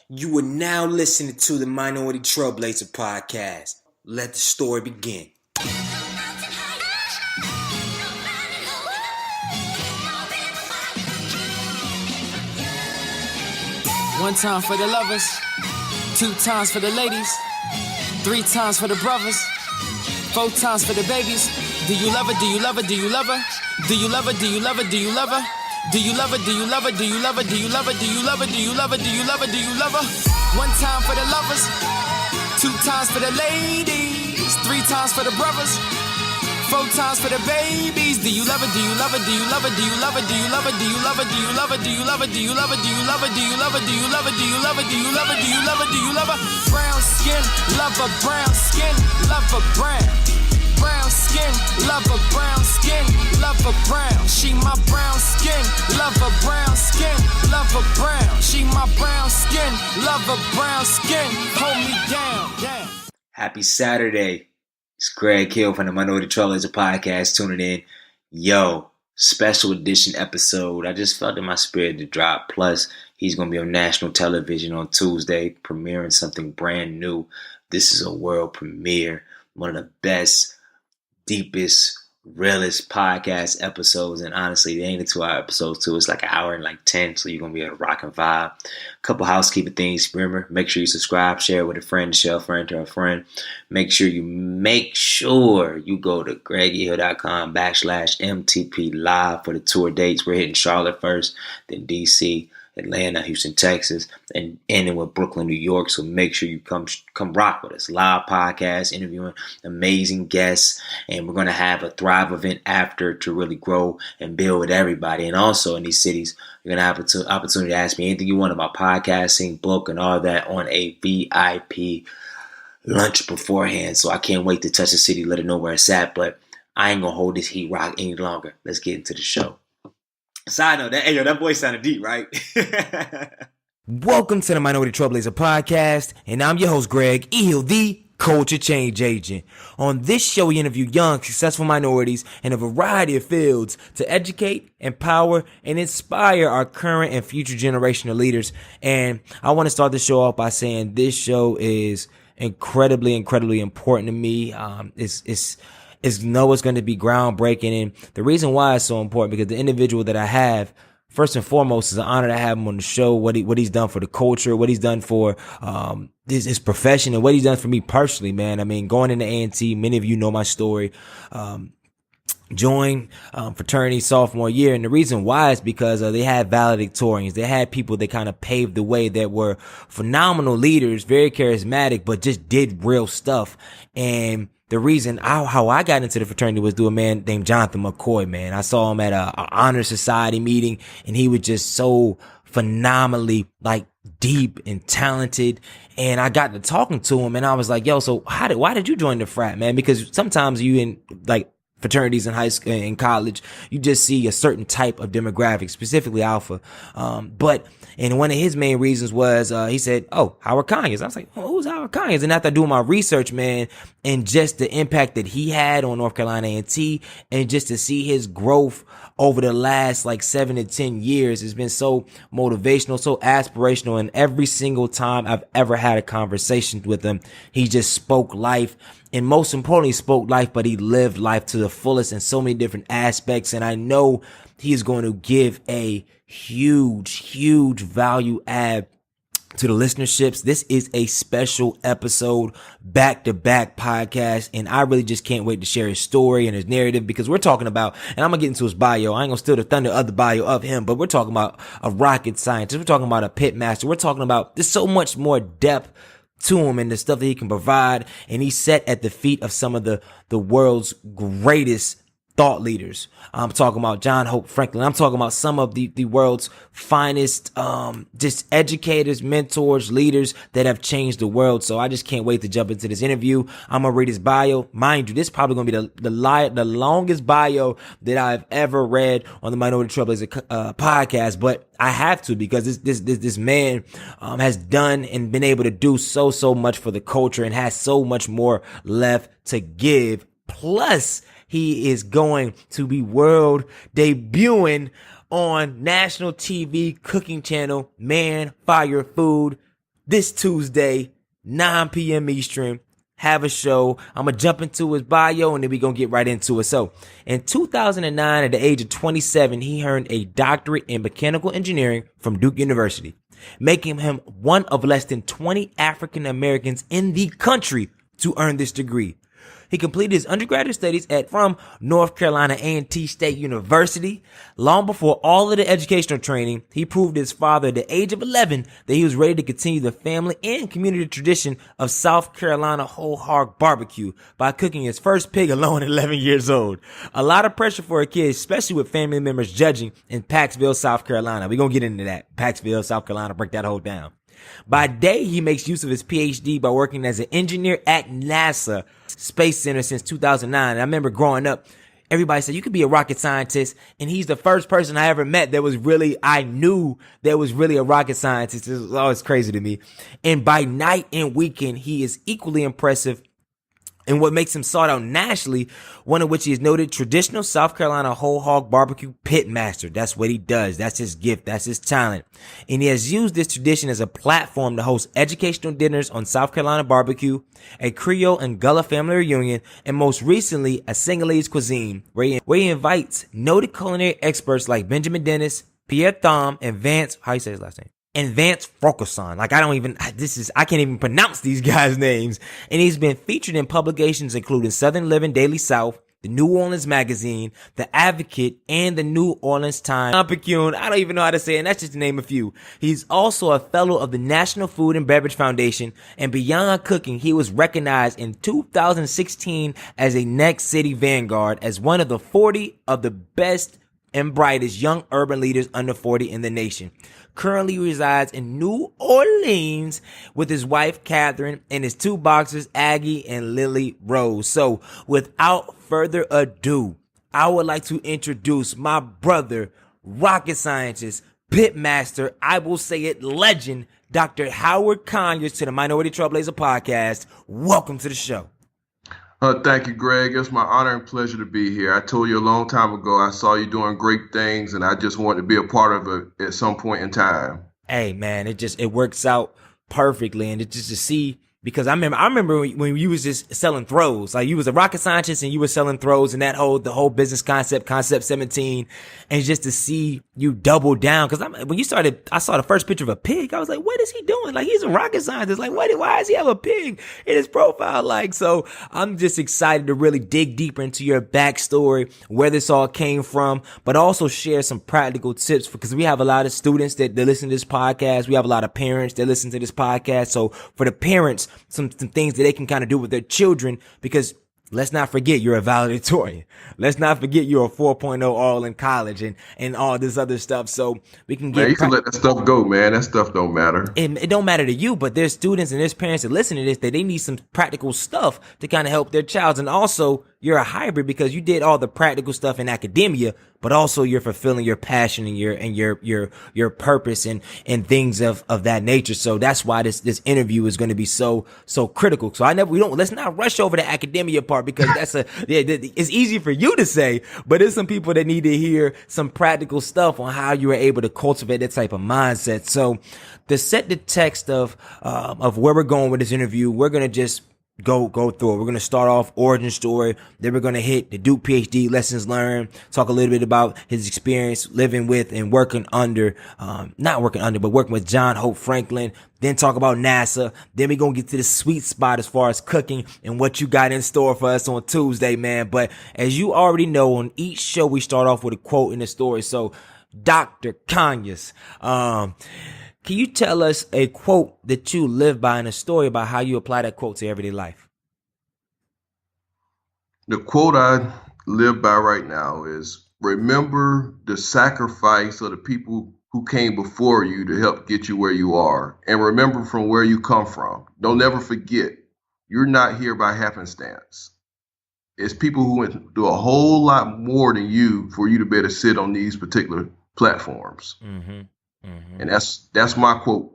You are now listening to the Minority Trailblazer podcast. Let the story begin. One time for the lovers, two times for the ladies, three times for the brothers, four times for the babies. Do you love her? Do you love her? Do you love her? Do you love her? Do you love her? Do you love her? Do you love her? Do you love her? Do you love her? Do you love her? Do you love her? Do you love her? Do you love her? Do you love her? One time for the lovers, two times for the ladies, three times for the brothers, four times for the babies. Do you love her? Do you love her? Do you love her? Do you love her? Do you love her? Do you love her? Do you love her? Do you love her? Do you love her? Do you love her? Do you love her? Do you love her? Do you love her? Do you love her? Do you love her? Do you love her? Brown skin, love her brown skin, love her brown. Brown skin, love her brown skin, love her brown. She my brown skin, love her brown skin, love her brown. She my brown skin, love her brown skin. Hold me down. Happy Saturday. It's Greg Hill from the Minority Trailblazer podcast tuning in. Yo, special edition episode. I just felt in my spirit to drop. Plus, he's going to be on national television on Tuesday, premiering something brand new. This is a world premiere. One of the best, deepest, realest podcast episodes. And honestly, they ain't a 2-hour episode too. It's like an hour and 10. So you're going to be able to rock and vibe. Couple housekeeping things. Remember, make sure you subscribe, share with a friend, share a friend to a friend. Make sure you go to greghill.com/MTP live for the tour dates. We're hitting Charlotte first, then DC, Atlanta, Houston, Texas, and ending with Brooklyn, New York. So make sure you come rock with us. Live podcast, interviewing amazing guests, and we're going to have a Thrive event after to really grow and build with everybody. And also in these cities, you're going to have an opportunity to ask me anything you want about podcasting, book, and all that on a VIP lunch beforehand. So I can't wait to touch the city, let it know where it's at. But I ain't going to hold this heat rock any longer. Let's get into the show. Side note, that voice sounded deep, right? Welcome to the Minority Trailblazer podcast, and I'm your host, Greg Hill, the culture change agent. On this show, we interview young, successful minorities in a variety of fields to educate, empower, and inspire our current and future generation of leaders. And I want to start the show off by saying this show is incredibly important to me. It's going to be groundbreaking. And the reason why it's so important, because the individual that I have, first and foremost, is an honor to have him on the show, what he's done for the culture, what he's done for his profession, and what he's done for me personally, man. I mean, going into A&T, many of you know my story. Joined fraternity sophomore year, and the reason why is because they had valedictorians. They had people that kind of paved the way, that were phenomenal leaders, very charismatic, but just did real stuff. And the reason how I got into the fraternity was through a man named Jonathan McCoy, man. I saw him at a honor society meeting, and he was just so phenomenally deep and talented. And I got to talking to him, and I was like, yo, so why did you join the frat, man? Because sometimes you in fraternities in high school and college, you just see a certain type of demographic, specifically alpha. And one of his main reasons was, he said, oh, Howard Conyers. I was like, oh, who's Howard Conyers? And after doing my research, man, and just the impact that he had on North Carolina A&T, and just to see his growth over the last 7 to 10 years has been so motivational, so aspirational. And every single time I've ever had a conversation with him, he just spoke life. And most importantly, spoke life, but he lived life to the fullest in so many different aspects. And I know he is going to give a huge value add to the listenerships. This is a special episode, back-to-back podcast, and I really just can't wait to share his story and his narrative, because we're talking about, and I'm gonna get into his bio. I ain't gonna steal the thunder of the bio of him, but we're talking about a rocket scientist. We're talking about a pitmaster. We're talking about, there's so much more depth to him and the stuff that he can provide. And he sat at the feet of some of the world's greatest thought leaders. I'm talking about John Hope Franklin. I'm talking about some of the world's finest, just educators, mentors, leaders that have changed the world. So I just can't wait to jump into this interview. I'm going to read his bio. Mind you, this is probably going to be the longest bio that I've ever read on the Minority Trailblazer podcast, but I have to, because this man has done and been able to do so much for the culture, and has so much more left to give. Plus, he is going to be world debuting on national TV cooking channel Man Fire Food this Tuesday, 9 p.m. Eastern. Have a show. I'm going to jump into his bio and then we're going to get right into it. So in 2009, at the age of 27, he earned a doctorate in mechanical engineering from Duke University, making him one of less than 20 African Americans in the country to earn this degree. He completed his undergraduate studies from North Carolina A&T State University. Long before all of the educational training, he proved his father at the age of 11 that he was ready to continue the family and community tradition of South Carolina whole hog barbecue by cooking his first pig alone at 11 years old. A lot of pressure for a kid, especially with family members judging in Paxville, South Carolina. We're going to get into that. Paxville, South Carolina, break that whole down. By day, he makes use of his Ph.D. by working as an engineer at NASA Space Center since 2009. And I remember growing up, everybody said you could be a rocket scientist. And he's the first person I ever met I knew there was really a rocket scientist. It was always crazy to me. And by night and weekend, he is equally impressive. And what makes him sought out nationally, one of which he is noted traditional South Carolina whole hog barbecue pitmaster. That's what he does. That's his gift. That's his talent. And he has used this tradition as a platform to host educational dinners on South Carolina barbecue, a Creole and Gullah family reunion, and most recently, a Senegalese cuisine, where he invites noted culinary experts like Benjamin Dennis, Pierre Thom, and Vance, how you say his last name? And Vance Frockelson. I can't even pronounce these guys' names. And he's been featured in publications including Southern Living Daily South, the New Orleans Magazine, The Advocate, and the New Orleans Times. I don't even know how to say it, and that's just to name a few. He's also a fellow of the National Food and Beverage Foundation, and beyond cooking, he was recognized in 2016 as a Next City Vanguard as one of the 40 of the best and brightest young urban leaders under 40 in the nation. Currently resides in New Orleans with his wife, Catherine, and his two boxers, Aggie and Lily Rose. So without further ado, I would like to introduce my brother, rocket scientist, pitmaster, I will say it, legend, Dr. Howard Conyers to the Minority Trailblazer podcast. Welcome to the show. Thank you, Greg. It's my honor and pleasure to be here. I told you a long time ago, I saw you doing great things, and I just wanted to be a part of it at some point in time. Hey, man, it works out perfectly. And it's just to see, because I remember when you was just selling throws, like you was a rocket scientist and you were selling throws and the whole business concept 17, and just to see you double down. Cause when you started, I saw the first picture of a pig. I was like, what is he doing? Like, he's a rocket scientist. Like, why does he have a pig in his profile? Like, so I'm just excited to really dig deeper into your backstory, where this all came from, but also share some practical tips because we have a lot of students that listen to this podcast. We have a lot of parents that listen to this podcast. So for the parents, some things that they can kind of do with their children, because let's not forget you're a valedictorian. Let's not forget you're a 4.0 all in college and all this other stuff. So we can get. Man, you can let that stuff go, man. That stuff don't matter. It don't matter to you, but there's students and there's parents that listen to this that they need some practical stuff to kind of help their child. And also you're a hybrid because you did all the practical stuff in academia, but also you're fulfilling your passion and your purpose and things of that nature. So that's why this interview is going to be so critical. So let's not rush over the academia part because it's easy for you to say, but there's some people that need to hear some practical stuff on how you were able to cultivate that type of mindset. So to set the text of where we're going with this interview, we're going to just go through it. We're going to start off origin story. Then we're going to hit the Duke PhD lessons learned, talk a little bit about his experience living with and working with John Hope Franklin. Then talk about NASA. Then we're going to get to the sweet spot as far as cooking and what you got in store for us on Tuesday, man. But as you already know, on each show, we start off with a quote in the story. So Dr. Conyers, can you tell us a quote that you live by and a story about how you apply that quote to everyday life? The quote I live by right now is, remember the sacrifice of the people who came before you to help get you where you are. And remember from where you come from. Don't ever forget, you're not here by happenstance. It's people who went through a whole lot more than you for you to be able to sit on these particular platforms. Mm-hmm. Mm-hmm. And that's my quote.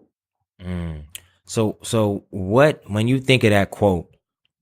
So what, when you think of that quote,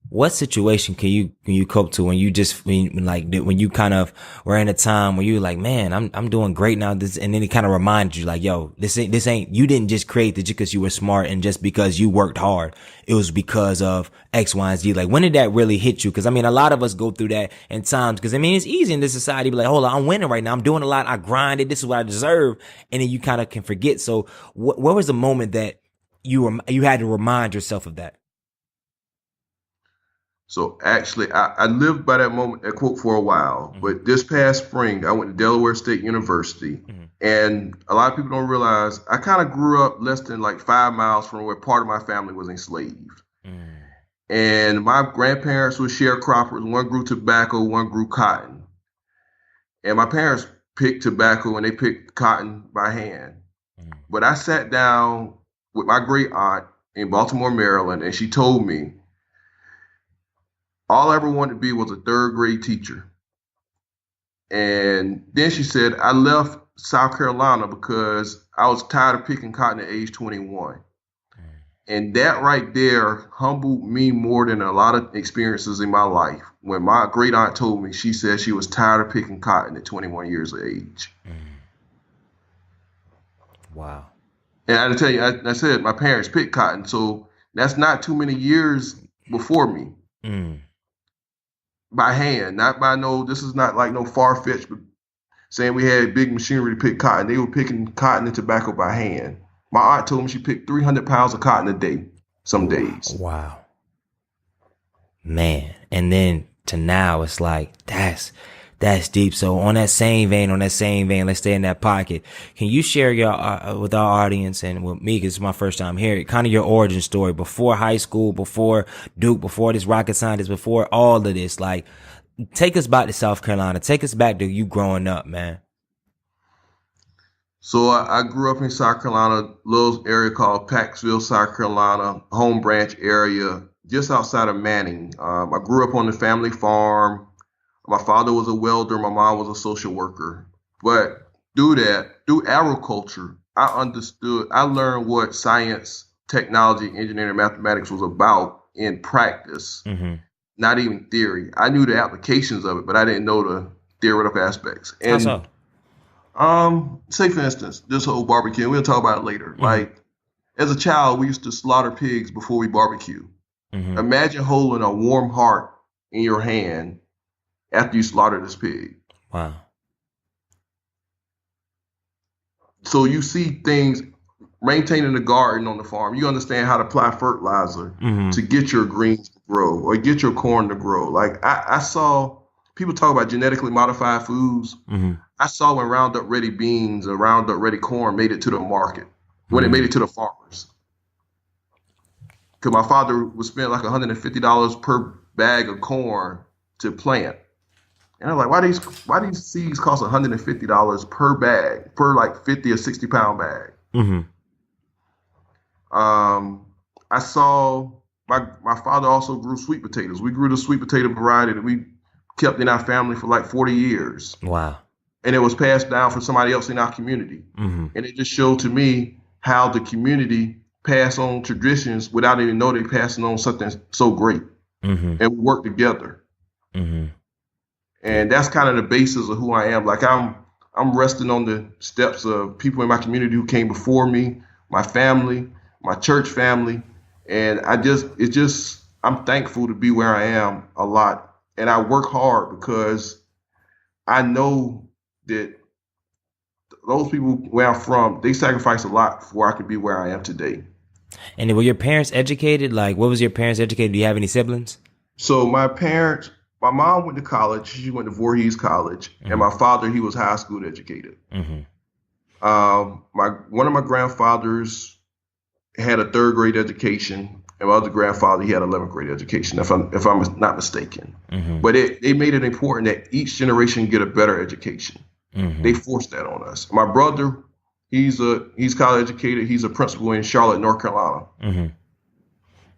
What situation can you cope to when you just when you kind of were in a time where you were like, man, I'm doing great now, this, and then it kind of reminded you like, yo, this ain't you didn't just create this just because you were smart and just because you worked hard. It was because of X, Y, and Z. Like, when did that really hit you? Because I mean, a lot of us go through that in times. Because I mean, it's easy in this society to be like, hold on, I'm winning right now, I'm doing a lot, I grinded, this is what I deserve, and then you kind of can forget. So, where was the moment that you had to remind yourself of that? So actually, I lived by that moment, that quote, for a while. But this past spring, I went to Delaware State University. And a lot of people don't realize I kind of grew up less than like 5 miles from where part of my family was enslaved. And my grandparents were sharecroppers. One grew tobacco, one grew cotton. And my parents picked tobacco and they picked cotton by hand. But I sat down with my great aunt in Baltimore, Maryland, and she told me, all I ever wanted to be was a third grade teacher. And then she said, I left South Carolina because I was tired of picking cotton at age 21. And that right there humbled me more than a lot of experiences in my life. When my great aunt told me, she said she was tired of picking cotton at 21 years of age. Wow. And I had to tell you, I said my parents picked cotton. So that's not too many years before me. By hand, not by this is not like no far-fetched, but saying we had big machinery to pick cotton. They were picking cotton and tobacco by hand. My aunt told me she picked 300 pounds of cotton a day, some days. Wow. Man. And then to now, it's like, that's deep. So on that same vein, let's stay in that pocket. Can you share with our audience and with me, because it's my first time hearing, kind of your origin story before high school, before Duke, before this rocket scientist, before all of this? Like, take us back to South Carolina. Take us back to you growing up, man. So I grew up in South Carolina, little area called Paxville, South Carolina, home branch area, just outside of Manning. I grew up on the family farm. My father was a welder. My mom was a social worker. But through agriculture, I learned what science, technology, engineering, and mathematics was about in practice, not even theory. I knew the applications of it, but I didn't know the theoretical aspects. And how so? Say for instance, this whole barbecue, and we'll talk about it later. Like, as a child, we used to slaughter pigs before we barbecue. Imagine holding a warm heart in your hand after you slaughter this pig. Wow. So you see things, maintaining the garden on the farm. You understand how to apply fertilizer to get your greens to grow or get your corn to grow. Like I saw people talk about genetically modified foods. I saw when Roundup Ready beans or Roundup Ready corn made it to the market, when it made it to the farmers. Because my father would spend like $150 per bag of corn to plant. And I'm like, why these seeds cost $150 per bag, per like 50 or 60 pound bag? I saw my father also grew sweet potatoes. We grew the sweet potato variety that we kept in our family for like 40 years. Wow. And it was passed down from somebody else in our community. And it just showed to me how the community pass on traditions without even know they're passing on something so great. And we work together. And that's kind of the basis of who I am. Like I'm resting on the steps of people in my community who came before me, my family, my church family. And I'm thankful to be where I am a lot. And I work hard because I know that those people where I'm from, they sacrifice a lot before I could be where I am today. And were your parents educated? Like, what was your parents educated? Do you have any siblings? So my mom went to college. She went to Voorhees College. And my father, he was high school educated. One of my grandfathers had a third grade education. And my other grandfather, he had 11th grade education, if I'm not mistaken. But they made it important that each generation get a better education. They forced that on us. My brother, he's college educated. He's a principal in Charlotte, North Carolina.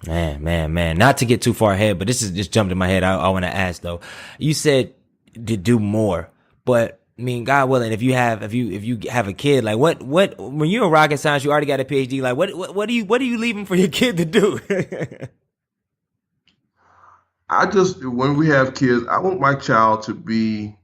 Man. Not to get too far ahead, but this is just jumped in my head. I want to ask though. You said to do more, but I mean, God willing, if you have a kid, like what when you're in rocket science, you already got a PhD. Like what are you leaving for your kid to do? when we have kids, I want my child to be,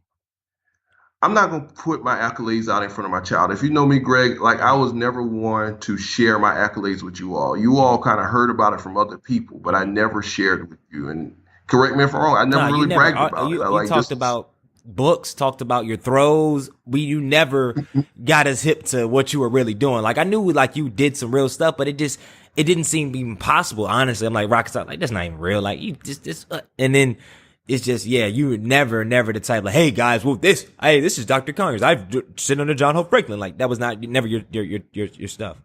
I'm not going to put my accolades out in front of my child. If you know me, Greg, like I was never one to share my accolades with you all. You all kind of heard about it from other people, but I never shared it with you. And correct me if I'm wrong, I No, never you really never. bragged about it. I You like talked this. about books, talked about your throws. You never got us hip to what you were really doing. Like I knew like you did some real stuff, but it didn't seem even possible. Honestly, I'm like rocket star. Like that's not even real. Like you just and then it's just yeah. You were never the type like hey guys, well this is Dr. Conyers. I've sit under John Hope Franklin. Like that was not never your stuff.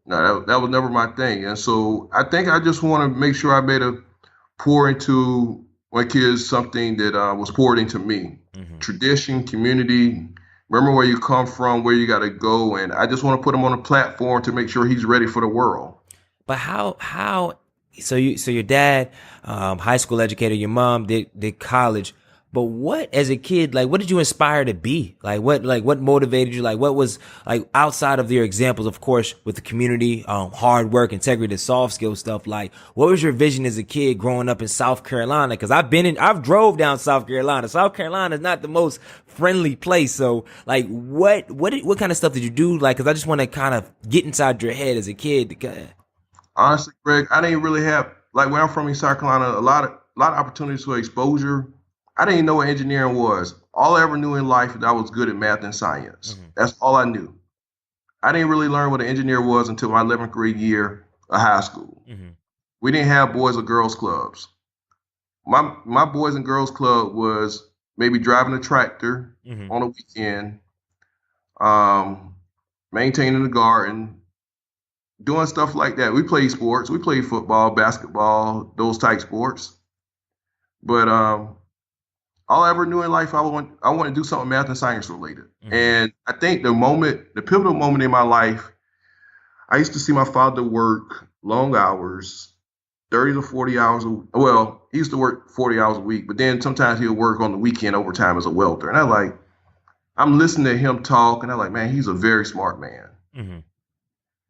No, that was never my thing. And so I think I just want to make sure I made a pour into my kids something that was poured into me. Tradition, community, remember where you come from, where you got to go. And I just want to put him on a platform to make sure he's ready for the world. But how so your dad, high school educator, your mom did college. But what as a kid, like what did you inspire to be? What motivated you? Like what was like outside of your examples, of course, with the community, hard work, integrity, soft skill stuff, like what was your vision as a kid growing up in South Carolina? Cause I've drove down South Carolina. South Carolina is not the most friendly place. So like what kind of stuff did you do? Like, cause I just want to kind of get inside your head as a kid. Honestly, Greg, I didn't really have like where I'm from in South Carolina, a lot of opportunities for exposure. I didn't know what engineering was. All I ever knew in life is I was good at math and science. That's all I knew. I didn't really learn what an engineer was until my 11th grade year of high school. We didn't have boys or girls clubs. My boys and girls club was maybe driving a tractor on a weekend, maintaining the garden, doing stuff like that. We played sports. We played football, basketball, those type sports. But all I ever knew in life, I want to do something math and science related. And I think the pivotal moment in my life, I used to see my father work long hours, 30 to 40 hours. Well, he used to work 40 hours a week, but then sometimes he'll work on the weekend overtime as a welder. And I'm listening to him talk, and I'm like, man, he's a very smart man.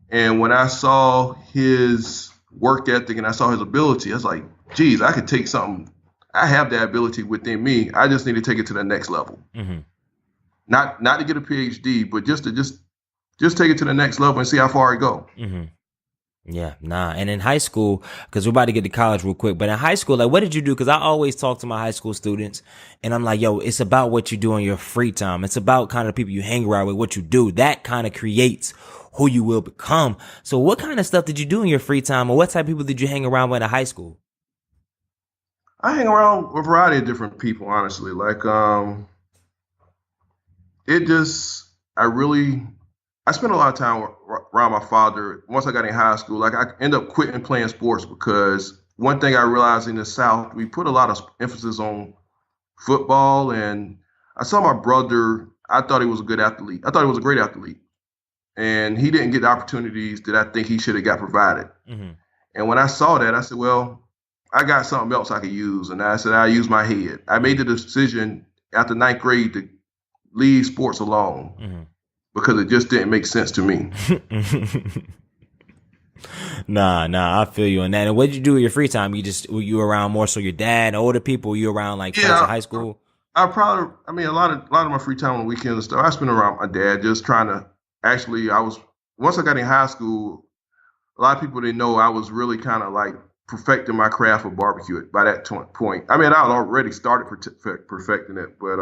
And when I saw his work ethic and I saw his ability, I was like, geez, I could take something. I have that ability within me. I just need to take it to the next level. Not to get a PhD, but just take it to the next level and see how far I go. Yeah, nah. And in high school, because we're about to get to college real quick, but in high school, like, what did you do? Because I always talk to my high school students, and I'm like, yo, it's about what you do in your free time. It's about kind of people you hang around with, what you do. That kind of creates who you will become. So what kind of stuff did you do in your free time, or what type of people did you hang around with in high school? I hang around a variety of different people, honestly. Like, I spent a lot of time around my father. Once I got in high school, like I ended up quitting playing sports because one thing I realized in the South, we put a lot of emphasis on football. And I saw my brother, I thought he was a good athlete. I thought he was a great athlete. And he didn't get the opportunities that I think he should have got provided. And when I saw that, I said, well, I got something else I could use. And I said, I use my head. I made the decision after ninth grade to leave sports alone because it just didn't make sense to me. Nah, I feel you on that. And what did you do with your free time? Were you around more so your dad, older people? Were you around like friends in high school? A lot of my free time on the weekends and stuff, I spent around my dad just trying to once I got in high school, a lot of people didn't know I was really kind of like perfecting my craft of barbecue by that point. I mean, I had already started perfecting it, but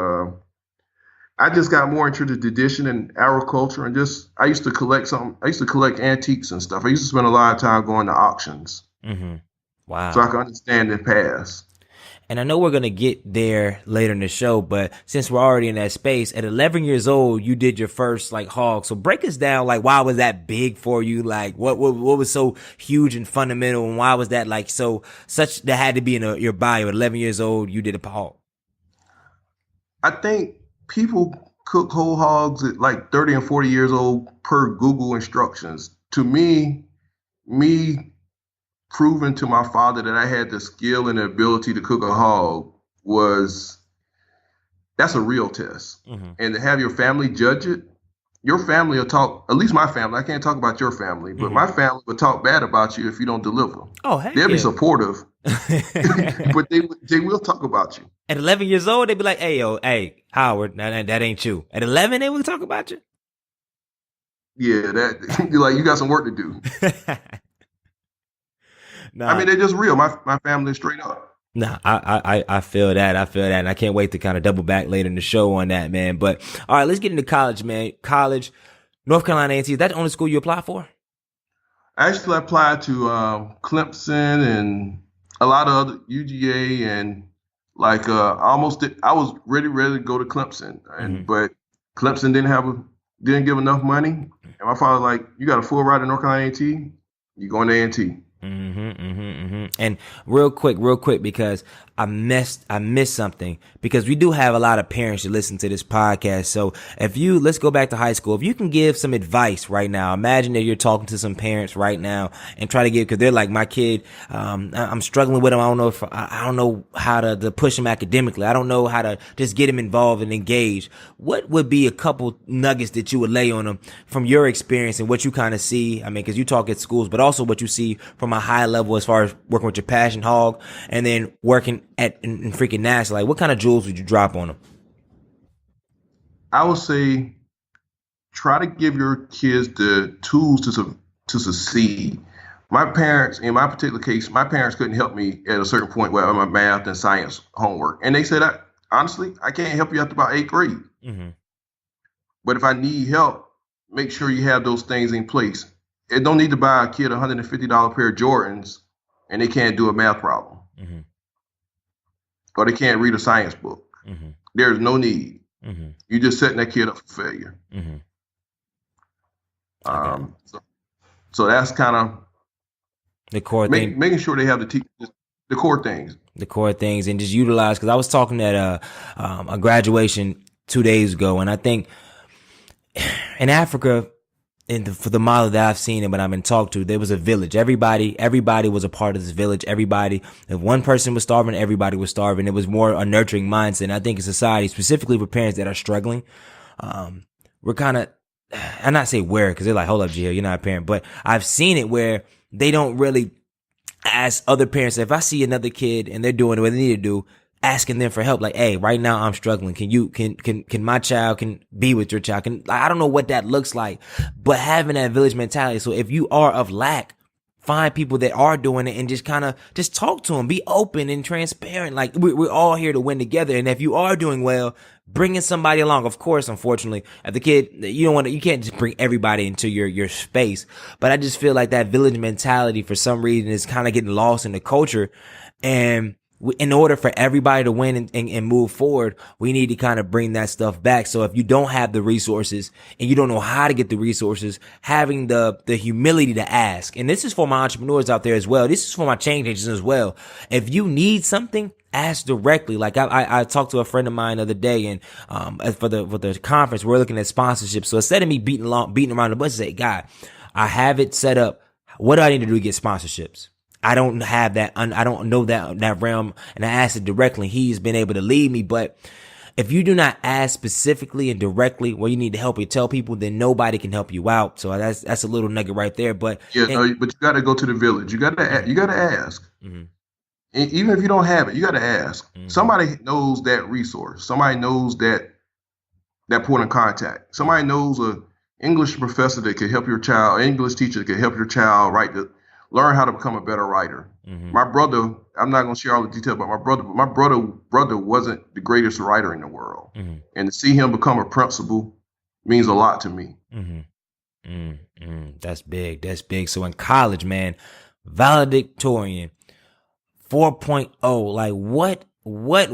I just got more into the tradition and agriculture, and I used to collect antiques and stuff. I used to spend a lot of time going to auctions. Wow. So I can understand the past. And I know we're going to get there later in the show, but since we're already in that space, at 11 years old, you did your first like hog. So break us down, like, why was that big for you? Like, what was so huge and fundamental, and why was that like that had to be in your bio? At 11 years old, you did a hog. I think people cook whole hogs at like 30 and 40 years old per Google instructions. To me proving to my father that I had the skill and the ability to cook a hog that's a real test. And to have your family judge it, your family will talk, at least my family, I can't talk about your family, but my family will talk bad about you if you don't deliver. Oh, heck They'll yeah. be supportive, but they will talk about you. At 11 years old, they'd be like, "Hey, yo, hey, Howard, that ain't you." At 11, they would talk about you. Yeah, that you're like you got some work to do. I Nah, mean, they're just real. My family is straight up. nah, I feel that. I feel that. And I can't wait to kind of double back later in the show on that, man. But all right, let's get into college, man. College, North Carolina A&T. Is that the only school you apply for? Actually, I applied to Clemson and a lot of other UGA and like I was ready to go to Clemson, Mm-hmm. but Clemson didn't give enough money, and my father like you got a full ride to North Carolina A&T, you going to A&T. And real quick, because I missed something because we do have a lot of parents that listen to this podcast. So let's go back to high school. If you can give some advice right now, imagine that you're talking to some parents right now and try to give, cause they're like, my kid, I'm struggling with him. I don't know how to push him academically. I don't know how to just get him involved and engaged. What would be a couple nuggets that you would lay on them from your experience and what you kind of see? I mean, cause you talk at schools, but also what you see from a high level as far as working with your passion hog and then working in freaking NASA. Like, what kind of jewels would you drop on them? I would say try to give your kids the tools to succeed. My parents, in my particular case, my parents couldn't help me at a certain point with my math and science homework, and they said, honestly, I can't help you after about eighth grade. Mm-hmm. But if I need help, make sure you have those things in place. It don't need to buy a kid a $150 pair of Jordans and they can't do a math problem Mm-hmm. or they can't read a science book. Mm-hmm. There's no need. Mm-hmm. You're just setting that kid up for failure. Mm-hmm. Okay. So that's kind of The core thing. making sure they have the core things. The core things and just utilize, because I was talking at a graduation 2 days ago, and I think in Africa, for the model that I've seen and when I've been talked to, there was a village. Everybody was a part of this village. Everybody, if one person was starving, everybody was starving. It was more a nurturing mindset. And I think in society, specifically for parents that are struggling, we're kind of, I'm not say where, because they're like, hold up, Gio, you're not a parent, but I've seen it where they don't really ask other parents. If I see another kid and they're doing what they need to do, asking them for help, like, hey, right now I'm struggling. Can my child can be with your child? I don't know what that looks like, but having that village mentality. So if you are of lack, find people that are doing it and just kind of just talk to them, be open and transparent. Like we're all here to win together. And if you are doing well, bringing somebody along, of course, unfortunately, as the kid, you can't just bring everybody into your space. But I just feel like that village mentality for some reason is kind of getting lost in the culture. And in order for everybody to win and move forward, we need to kind of bring that stuff back. So if you don't have the resources and you don't know how to get the resources, having the humility to ask. And this is for my entrepreneurs out there as well. This is for my change agents as well. If you need something, ask directly. Like I talked to a friend of mine the other day, and for the conference, we're looking at sponsorship. So instead of me beating around the bush, say, God, I have it set up. What do I need to do to get sponsorships? I don't have that. I don't know that realm, and I asked it directly. He's been able to lead me, but if you do not ask specifically and directly where you need to help you tell people, then nobody can help you out. So that's a little nugget right there. But but you got to go to the village. You got to ask. Mm-hmm. And even if you don't have it, you got to ask. Mm-hmm. Somebody knows that resource. Somebody knows that point of contact. Somebody knows a English professor that could help your child, English teacher that could help your child learn how to become a better writer. Mm-hmm. My brother, I'm not going to share all the details about my brother wasn't the greatest writer in the world. Mm-hmm. And to see him become a principal means a lot to me. Mm-hmm. Mm-hmm. That's big. That's big. So in college, man, valedictorian 4.0, like what, what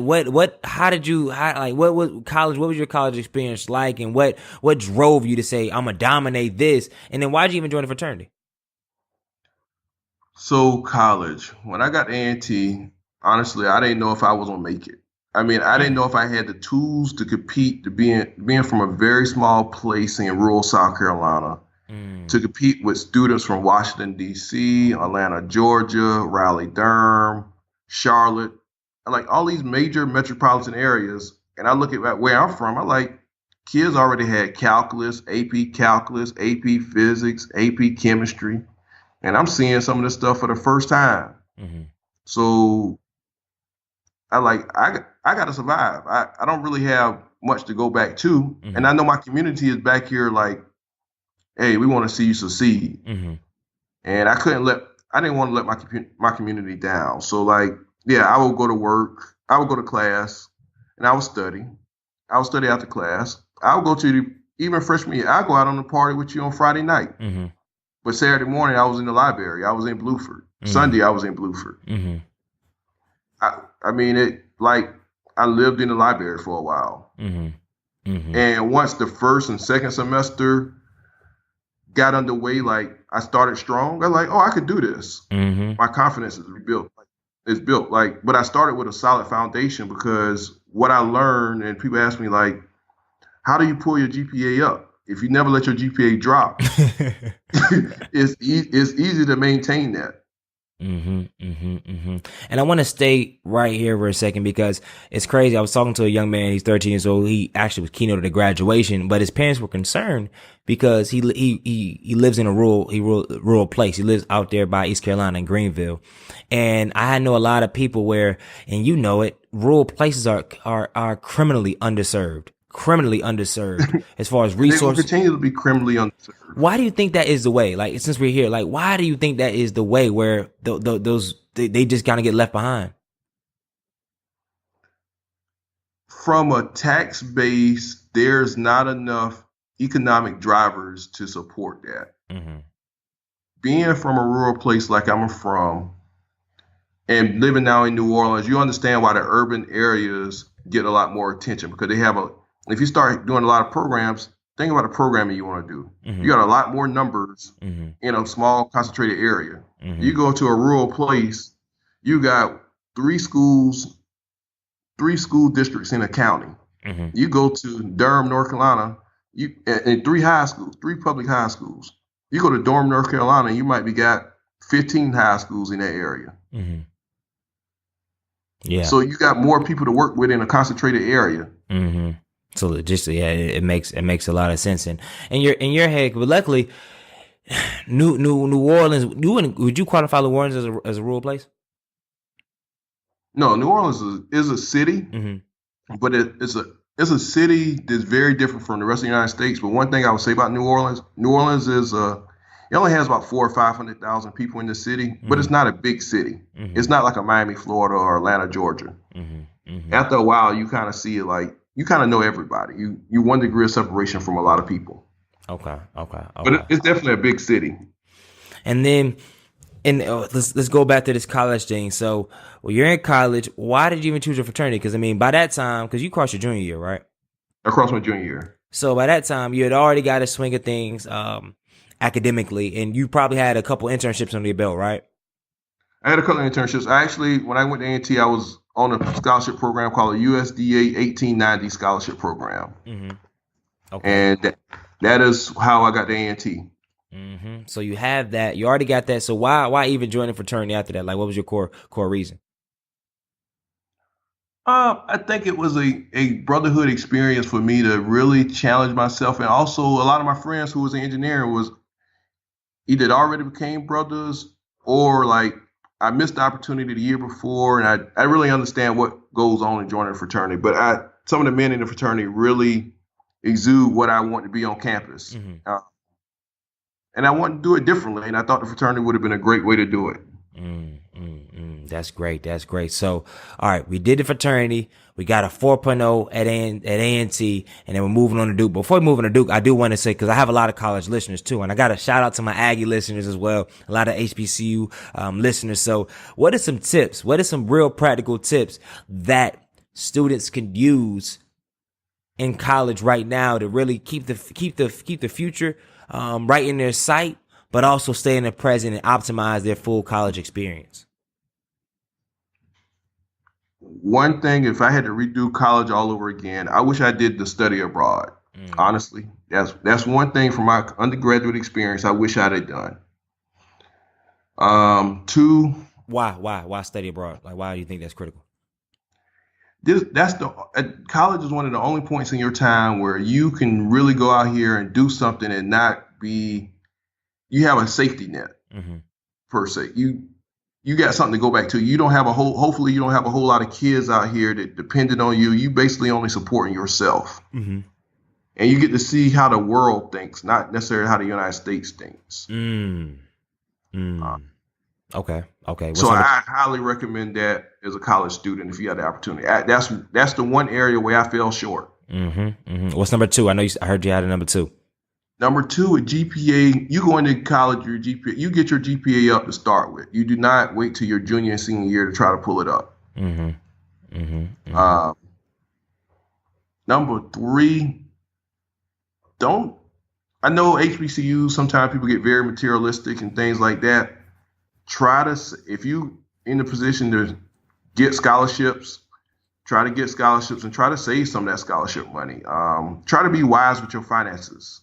was your college experience like? And what drove you to say, I'm going to dominate this? And then why'd you even join the fraternity? So college, when I got A&T, honestly, I didn't know if I was gonna make it. I mean, I didn't know if I had the tools to compete, to being from a very small place in rural South Carolina, to compete with students from Washington, D.C., Atlanta, Georgia, Raleigh-Durham, Charlotte, like all these major metropolitan areas. And I look at where I'm from, I like kids already had calculus, AP Physics, AP Chemistry. And I'm seeing some of this stuff for the first time. Mm-hmm. So I got to survive. I don't really have much to go back to, and Mm-hmm. I know my community is back here. Like, hey, we want to see you succeed, Mm-hmm. and I didn't want to let my community down. So like, yeah, I would go to work, I would go to class, and I would study. I would study after class. I would go to even freshman year. I go out on the party with you on Friday night, Mm-hmm. but Saturday morning I was in the library. I was in Bluford. Mm-hmm. Sunday I was in Bluford. Mm-hmm. I mean it like I lived in the library for a while. Mm-hmm. Mm-hmm. And once the first and second semester got underway, like I started strong. I was like, oh, I could do this. Mm-hmm. My confidence is rebuilt. It's built. Like, but I started with a solid foundation because what I learned, and people ask me like, how do you pull your GPA up? If you never let your GPA drop, it's easy to maintain that. Mm-hmm, mm-hmm, mm-hmm. And I want to stay right here for a second because it's crazy. I was talking to a young man. He's 13 years old. He actually was keynote at the graduation, but his parents were concerned because he lives in a rural place. He lives out there by East Carolina in Greenville, and I know a lot of people where, and you know it, rural places are criminally underserved. Criminally underserved as far as And they will resources. continue to be criminally underserved. Why do you think that is the way? Like, since we're here, like, why do you think that is the way where they just kind of get left behind? From a tax base, there's not enough economic drivers to support that. Mm-hmm. Being from a rural place like I'm from and living now in New Orleans, you understand why the urban areas get a lot more attention because they have if you start doing a lot of programs, think about the programming you want to do. Mm-hmm. You got a lot more numbers Mm-hmm. in a small concentrated area. Mm-hmm. You go to a rural place, you got three school districts in a county. Mm-hmm. You go to Durham, North Carolina, and three public high schools. You go to Durham, North Carolina, you might be got 15 high schools in that area. Mm-hmm. Yeah. So you got more people to work with in a concentrated area. Mm-hmm. So just it makes a lot of sense in your head. But luckily, New Orleans. Would you qualify New Orleans as a rural place? No, New Orleans is a city, Mm-hmm. but it's a city that's very different from the rest of the United States. But one thing I would say about New Orleans is it only has about 400,000 or 500,000 people in the city, Mm-hmm. but it's not a big city. Mm-hmm. It's not like a Miami, Florida, or Atlanta, Georgia. Mm-hmm. Mm-hmm. After a while, you kind of see it like you kind of know everybody. You one degree of separation from a lot of people. Okay. But it's definitely a big city. And then, let's go back to this college thing. So, you're in college. Why did you even choose a fraternity? Because I mean, by that time, because you crossed your junior year, right? Across my junior year. So by that time, you had already got a swing of things academically, and you probably had a couple internships under your belt, right? I had a couple of internships. When I went to A&T, I was on a scholarship program called a USDA 1890 scholarship program. Mm-hmm. Okay. And that is how I got to A&T. Mm-hmm. So you have that. You already got that. So why even join a fraternity after that? Like, what was your core reason? I think it was a brotherhood experience for me to really challenge myself. And also a lot of my friends who was in engineering was either already became brothers or like I missed the opportunity the year before. And I really understand what goes on in joining a fraternity. But some of the men in the fraternity really exude what I want to be on campus. Mm-hmm. And I wanted to do it differently. And I thought the fraternity would have been a great way to do it. That's great. That's great. So, all right, we did the fraternity. We got a 4.0 at A&T, and then we're moving on to Duke. Before we move on to Duke, I do want to say, because I have a lot of college listeners too, and I got a shout out to my Aggie listeners as well, a lot of HBCU listeners. So what are some tips? What are some real practical tips that students can use in college right now to really keep the future right in their sight, but also stay in the present and optimize their full college experience? One thing, if I had to redo college all over again, I wish I did the study abroad. Honestly, that's one thing from my undergraduate experience I wish I'd have done. Two, why study abroad? Like, why do you think that's critical? College is one of the only points in your time where you can really go out here and do something and not be, you have a safety net per se. you got something to go back to. You don't have hopefully you don't have a whole lot of kids out here that depended on you. You basically only supporting yourself. Mm-hmm. And you get to see how the world thinks, not necessarily how the United States thinks. Okay. So I highly recommend that as a college student if you have the opportunity. That's the one area where I fell short. What's number 2? I heard you had a number 2. Number 2 with GPA, you go into college, your GPA, you get your GPA up to start with. You do not wait till your junior and senior year to try to pull it up. Number 3, I know HBCUs, sometimes people get very materialistic and things like that. If you in the position to get scholarships, try to get scholarships and try to save some of that scholarship money. Try to be wise with your finances.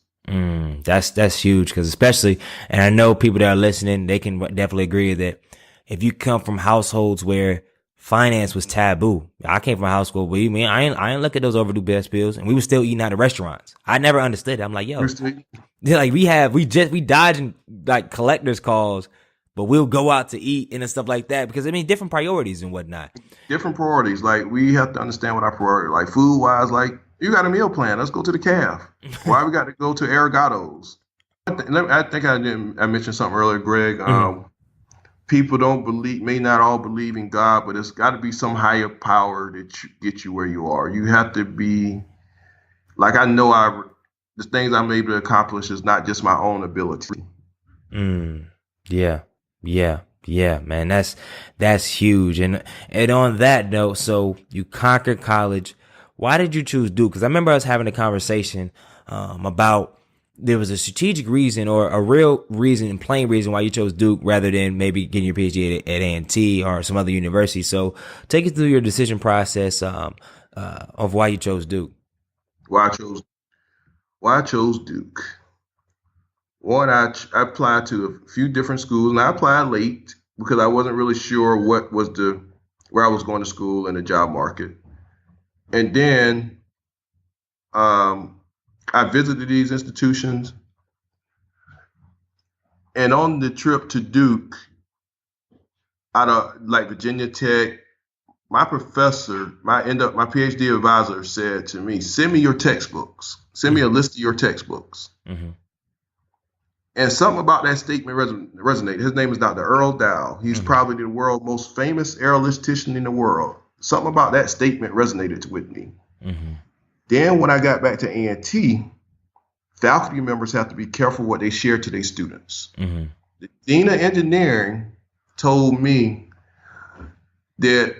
That's huge, because especially, and I know people that are listening, they can definitely agree that if you come from households where finance was taboo. I came from a household where I ain't look at those overdue best bills, and we were still eating out of restaurants. I never understood it. I'm like, yo, like we dodging like collectors calls, but we'll go out to eat and stuff like that because different priorities and whatnot. Different priorities. Like we have to understand what our priority, like food wise, like you got a meal plan. Let's go to the calf. Why we got to go to Arigatos? I think I mentioned something earlier, Greg. People may not all believe in God, but it's got to be some higher power that get you where you are. You have to be like, I know the things I'm able to accomplish is not just my own ability. Yeah, man, that's huge. And on that note, so you conquered college. Why did you choose Duke? Because I remember us having a conversation about there was a strategic reason or a real reason and plain reason why you chose Duke rather than maybe getting your PhD at A&T or some other university. So take us through your decision process of why you chose Duke. Why I chose Duke. One, I applied to a few different schools, and I applied late because I wasn't really sure where I was going to school in the job market. And then I visited these institutions, and on the trip to Duke, out of like Virginia Tech, my professor, my PhD advisor said to me, "Send me your textbooks. Send me a list of your textbooks." And something about that statement resonated. His name is Dr. Earl Dow. He's probably the world's most famous aeroelastician in the world. Something about that statement resonated with me. Then when I got back to A&T, faculty members have to be careful what they share to their students. The dean of engineering told me that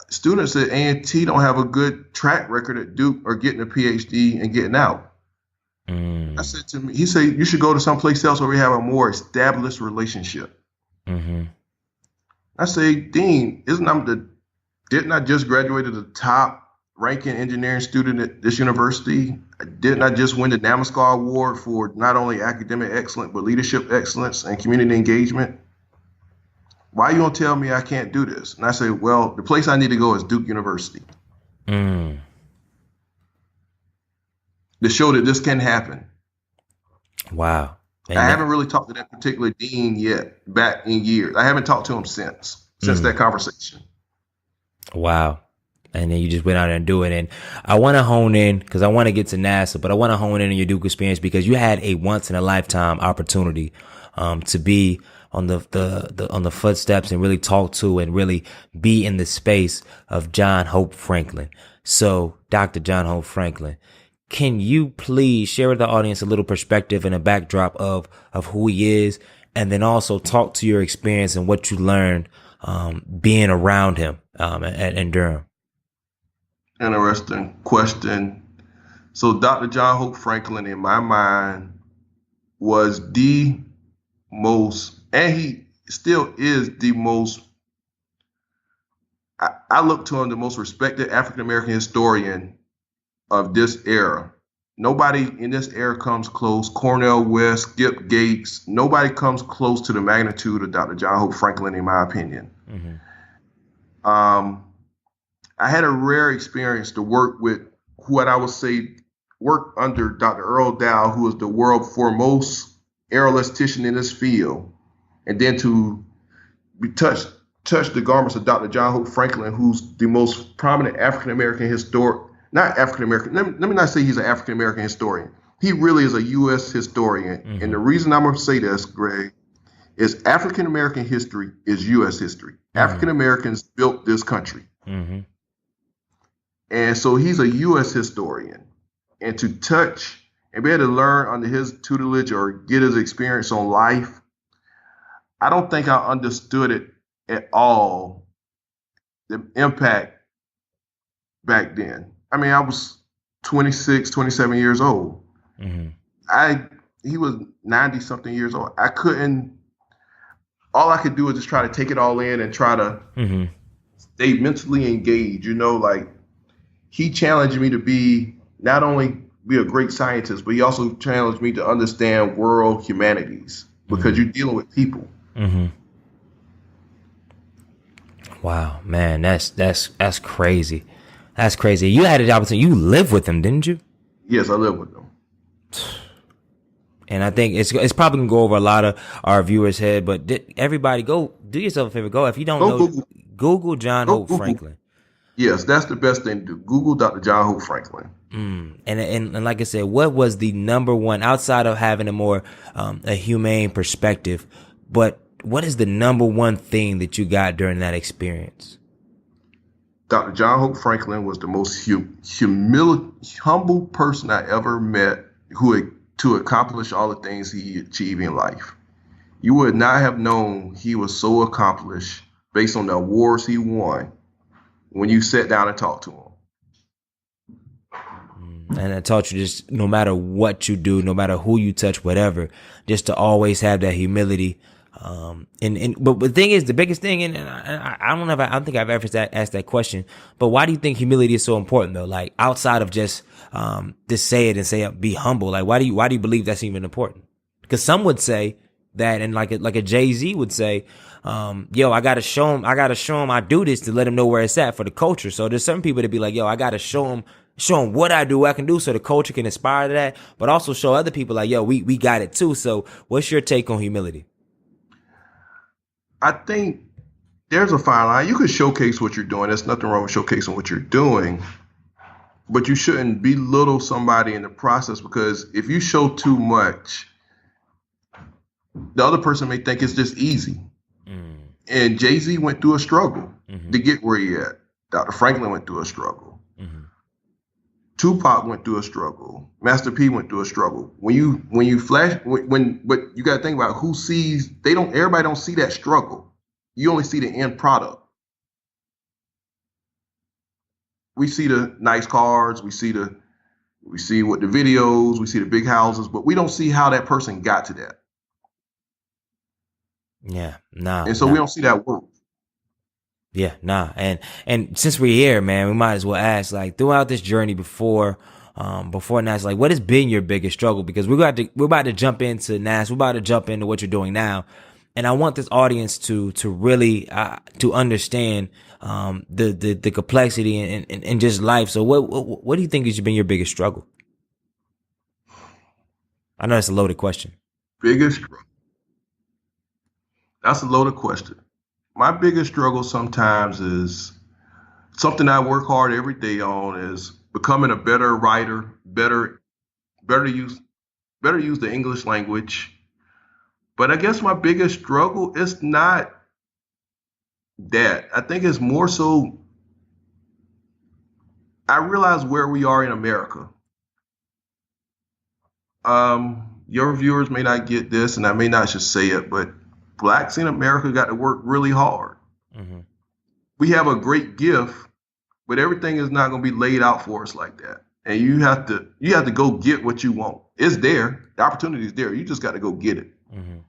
students at A&T don't have a good track record at Duke or getting a PhD and getting out. I said to me, he said, you should go to someplace else where we have a more established relationship. I say, Dean, didn't I just graduate as the top ranking engineering student at this university? Didn't I just win the Namaskar Award for not only academic excellence, but leadership excellence and community engagement? Why you gonna tell me I can't do this? And I say, well, the place I need to go is Duke University. To show that this can happen. Wow. I haven't really talked to that particular dean yet, back in years. I haven't talked to him since that conversation. Wow. And then you just went out and do it. And I want to hone in because I want to get to NASA, but I want to hone in on your Duke experience because you had a once in a lifetime opportunity to be on the footsteps and really talk to and really be in the space of John Hope Franklin. So Dr. John Hope Franklin, can you please share with the audience a little perspective and a backdrop of who he is, and then also talk to your experience and what you learned being around him at Durham? Interesting question. So Dr. John Hope Franklin, in my mind, was the most, and he still is the most, I look to him, the most respected African-American historian of this era. Nobody in this era comes close. Cornel West, Skip Gates, nobody comes close to the magnitude of Dr. John Hope Franklin, in my opinion. I had a rare experience to work with what I would say work under Dr. Earl Dow, who is the world foremost aeroelastician in this field, and then to be touched touch the garments of Dr. John Hope Franklin, who's the most prominent African-American not African-American, let me not say he's an African-American historian. He really is a U.S. historian. Mm-hmm. And the reason I'm going to say this, Greg, is African-American history is U.S. history. Mm-hmm. African-Americans built this country. Mm-hmm. And so he's a U.S. historian. And to touch and be able to learn under his tutelage or get his experience on life, I don't think I understood it at all, the impact back then. I mean, I was 26, 27 years old. Mm-hmm. He was 90 something years old. All I could do is just try to take it all in and try to stay mentally engaged. Like he challenged me to be not only be a great scientist, but he also challenged me to understand world humanities because you're dealing with people. Mm-hmm. Wow, man, that's crazy. That's crazy. You had the opportunity. You lived with him, didn't you? Yes, I lived with him. And I think it's probably gonna go over a lot of our viewers' head. But everybody, go do yourself a favor. Go if you don't know, Google John Hope Franklin. Yes, that's the best thing to do. Google Dr. John Hope Franklin. And like I said, what was the number one outside of having a more a humane perspective? But what is the number one thing that you got during that experience? Dr. John Hope Franklin was the most humble person I ever met to accomplish all the things he achieved in life. You would not have known he was so accomplished based on the awards he won when you sat down and talked to him. And I taught you just no matter what you do, no matter who you touch, whatever, just to always have that humility. But the thing is, the biggest thing, and I don't think I've ever asked that question, but why do you think humility is so important though? Like outside of just say it and say it, be humble. Like why do you believe that's even important? Because some would say that, and like a Jay-Z would say, I gotta show him I do this to let him know where it's at for the culture. So there's certain people that be like, I gotta show him what I can do so the culture can aspire to that, but also show other people like, we got it too. So what's your take on humility? I think there's a fine line. You could showcase what you're doing. There's nothing wrong with showcasing what you're doing, but you shouldn't belittle somebody in the process, because if you show too much, the other person may think it's just easy. And Jay-Z went through a struggle to get where he at. Dr. Franklin went through a struggle. Tupac went through a struggle. Master P went through a struggle. But you got to think about who sees. Everybody don't see that struggle. You only see the end product. We see the nice cars. We see what the videos. We see the big houses, but we don't see how that person got to that. Yeah, nah. And so we don't see that work. Yeah, nah. And since we're here, man, we might as well ask, like, throughout this journey before NAS, like, what has been your biggest struggle? Because we're about to jump into NAS. We're about to jump into what you're doing now. And I want this audience to really to understand the complexity and just life. So what do you think has been your biggest struggle? I know that's a loaded question. Biggest struggle. That's a loaded question. My biggest struggle sometimes is something I work hard every day on, is becoming a better writer, better use the English language. But I guess my biggest struggle is not that. I think it's more so I realize where we are in America. Your viewers may not get this, and I may not just say it, but Blacks in America got to work really hard. Mm-hmm. We have a great gift, but everything is not going to be laid out for us like that. And you have to go get what you want. It's there. The opportunity is there. You just got to go get it. Mm-hmm.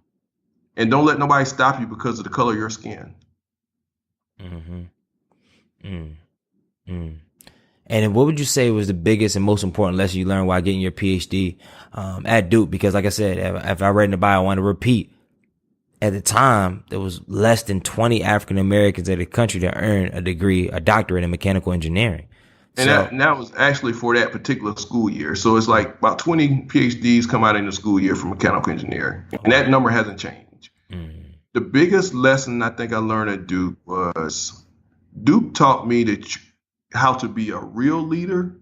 And don't let nobody stop you because of the color of your skin. Mm-hmm. Mm-hmm. And what would you say was the biggest and most important lesson you learned while getting your Ph.D. At Duke? Because like I said, if I read in the bio, I want to repeat. At the time, there was less than 20 African Americans in the country that earned a doctorate in mechanical engineering. And that was actually for that particular school year. So it's like about 20 PhDs come out in the school year for mechanical engineering. And that number hasn't changed. Mm. The biggest lesson I think I learned at Duke was Duke taught me how to be a real leader,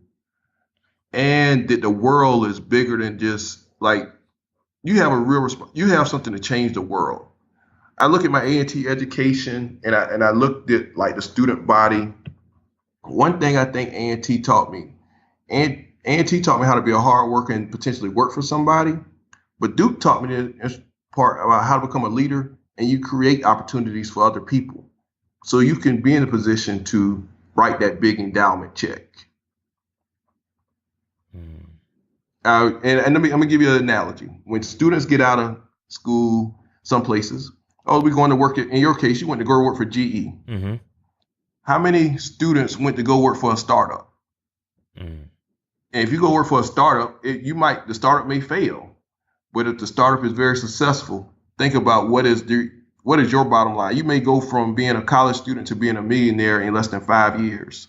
and that the world is bigger than just like you have a you have something to change the world. I look at my A&T education, and I looked at like the student body. One thing I think A&T taught me, and A&T taught me how to be a hard worker and potentially work for somebody. But Duke taught me this part about how to become a leader, and you create opportunities for other people, so you can be in a position to write that big endowment check. And I'm gonna give you an analogy. When students get out of school, some places, oh, we're going to work in your case, you went to go work for GE. Mm-hmm. How many students went to go work for a startup? And if you go work for a startup, the startup may fail. But if the startup is very successful, think about what is your bottom line. You may go from being a college student to being a millionaire in less than 5 years.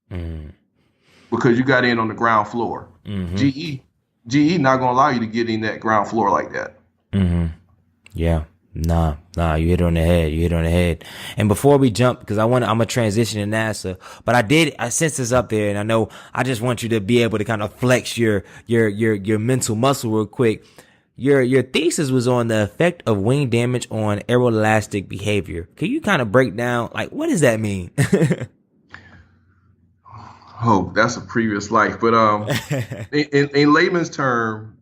Because you got in on the ground floor. GE not going to allow you to get in that ground floor like that. Yeah. Nah, you hit it on the head. And before we jump, because I'm gonna transition to NASA, but I sense this up there, and I know I just want you to be able to kind of flex your mental muscle real quick. Your thesis was on the effect of wing damage on aeroelastic behavior. Can you kind of break down, like, what does that mean? Oh, that's a previous life. But in layman's terms,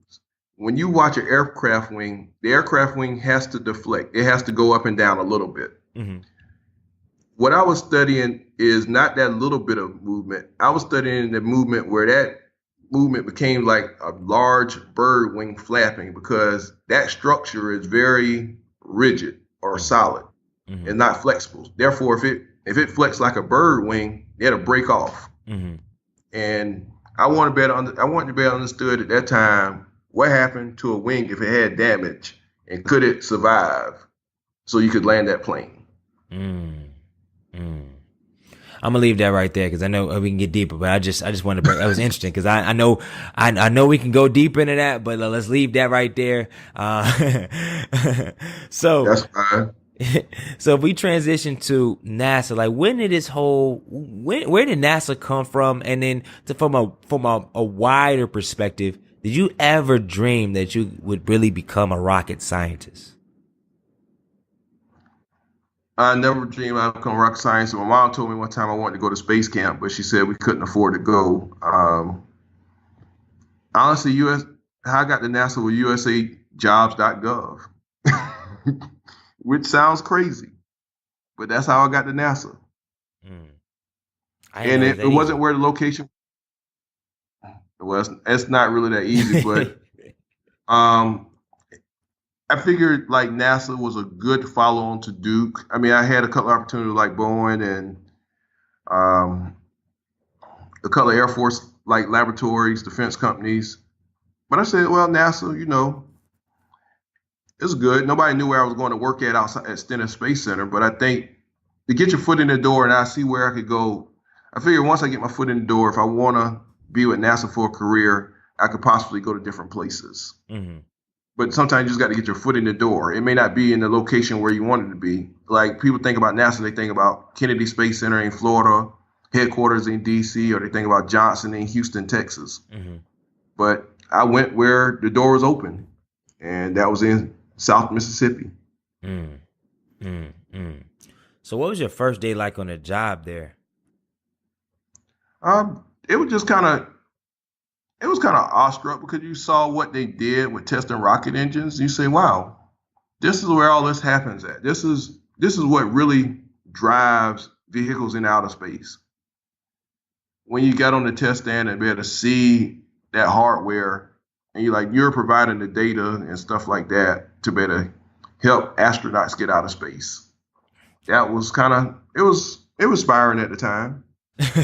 when you watch an aircraft wing, the aircraft wing has to deflect. It has to go up and down a little bit. What I was studying is not that little bit of movement. I was studying the movement where that movement became like a large bird wing flapping, because that structure is very rigid or solid and not flexible. Therefore, if it flexed like a bird wing, it'll break off. And I wanted to be understood at that time what happened to a wing if it had damage, and could it survive so you could land that plane. I'm gonna leave that right there, because I know we can get deeper, but I just wanted to break. That was interesting, because I know we can go deeper into that, but let's leave that right there. So that's fine. So if we transition to NASA, like where did NASA come from? And then from a wider perspective, did you ever dream that you would really become a rocket scientist? I never dreamed I'd become a rocket scientist. My mom told me one time I wanted to go to space camp, but she said we couldn't afford to go. Honestly, how I got to NASA was usajobs.gov. Which sounds crazy, but that's how I got to NASA. And it wasn't where the location. Well, it's not really that easy, but I figured like NASA was a good follow on to Duke. I mean, I had a couple of opportunities like Boeing and a couple of Air Force like laboratories, defense companies. But I said, well, NASA, it's good. Nobody knew where I was going to work at outside at Stennis Space Center, but I think to get your foot in the door and I see where I could go, I figured once I get my foot in the door, if I want to be with NASA for a career, I could possibly go to different places. But sometimes you just got to get your foot in the door. It may not be in the location where you want it to be. Like people think about NASA, they think about Kennedy Space Center in Florida, headquarters in DC, or they think about Johnson in Houston, Texas. But I went where the door was open, and that was in South Mississippi. So what was your first day like on the job there? It was just kind of awestruck, because you saw what they did with testing rocket engines. You say, wow, this is where all this happens at. This is what really drives vehicles in outer space. When you got on the test stand and be able to see that hardware, and you're providing the data and stuff like that to be able to help astronauts get out of space. That was it was inspiring at the time.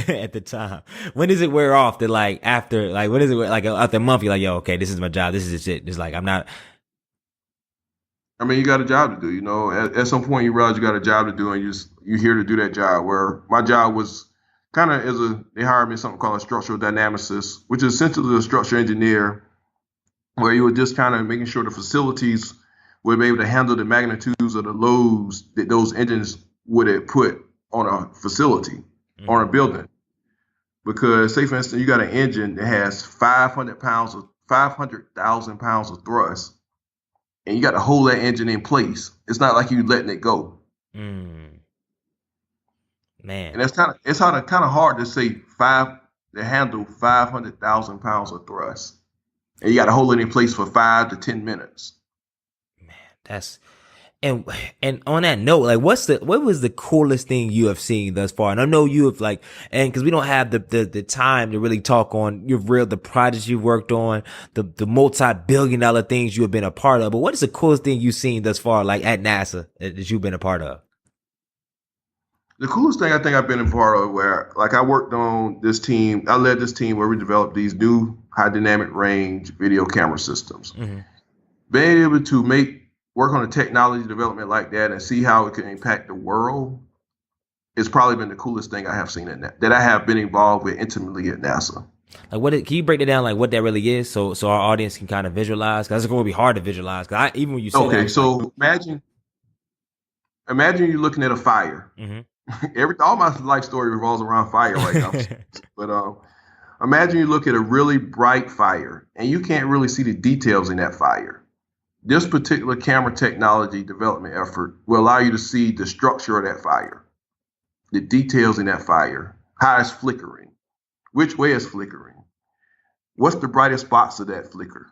At the time. When does it wear off? That after when is it after a month you're like, yo, okay, this is my job, this is it. It's like I'm not. I mean, you got a job to do. At some point you realize you got a job to do, and you're here to do that job. Where my job was they hired me something called a structural dynamicist, which is essentially a structural engineer, where you were just kind of making sure the facilities would be able to handle the magnitudes of the loads that those engines would have put on a facility, on a building. Because say for instance, you got an engine that has 500,000 pounds of thrust, and you got to hold that engine in place. It's not like you letting it go. Man, And it's kind of hard to say to handle 500,000 pounds of thrust, and you got to hold it in place for 5 to 10 minutes. that's and on that note, like what was the coolest thing you have seen thus far? And I know you have like, and because we don't have the time to really talk on the projects you've worked on, the multi-billion-dollar things you have been a part of. But what is the coolest thing you've seen thus far, like at NASA, that you've been a part of? The coolest thing I think I've been a part of, where like I worked on this team, I led this team where we developed these new high dynamic range video camera systems. Being able to work on a technology development like that and see how it can impact the world has probably been the coolest thing I have seen that I have been involved with intimately at NASA. Like can you break it down, like what that really is, so our audience can kind of visualize? Because it's going to be hard to visualize. Because even when you say that, so imagine you're looking at a fire. All my life story revolves around fire right now. But imagine you look at a really bright fire and you can't really see the details in that fire. This particular camera technology development effort will allow you to see the structure of that fire, the details in that fire, how it's flickering, which way it's flickering, what's the brightest spots of that flicker.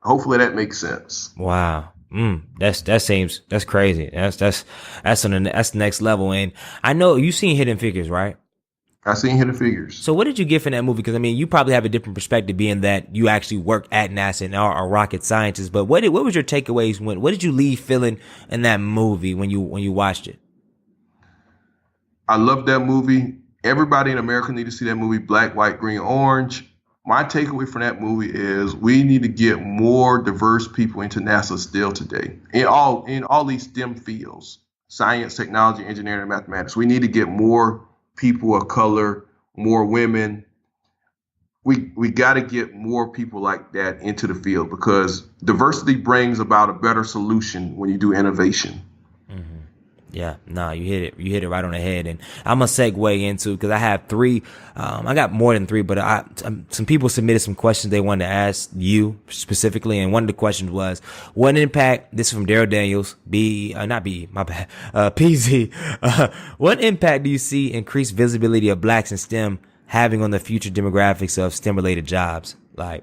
Hopefully that makes sense. Wow. That's crazy. That's next level. And I know you've seen Hidden Figures, right? I've seen Hidden Figures. So what did you get from that movie? Because I mean, you probably have a different perspective, being that you actually work at NASA and are rocket scientists. But what was your takeaways? What did you leave feeling in that movie when you watched it? I love that movie. Everybody in America need to see that movie, Black, White, Green, Orange. My takeaway from that movie is we need to get more diverse people into NASA still today in all these STEM fields: science, technology, engineering, and mathematics. We need to get more people of color, more women. We got to get more people like that into the field, because diversity brings about a better solution when you do innovation. Yeah, you hit it right on the head. And I'm gonna segue into, because I have three. I got more than three, but some people submitted some questions they wanted to ask you specifically, and one of the questions was, what impact? This is from Daryl Daniels, PZ. What impact do you see increased visibility of blacks in STEM having on the future demographics of STEM related jobs? Like,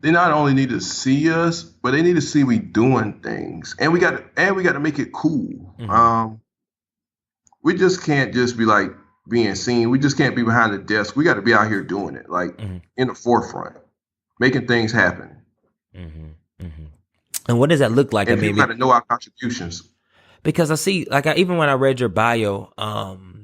they not only need to see us, but they need to see we doing things, and we got to make it cool. We just can't just be like being seen. We just can't be behind the desk. We got to be out here doing it, like in the forefront, making things happen. And what does that look like? And people got to know our contributions. Because I see, like, even when I read your bio,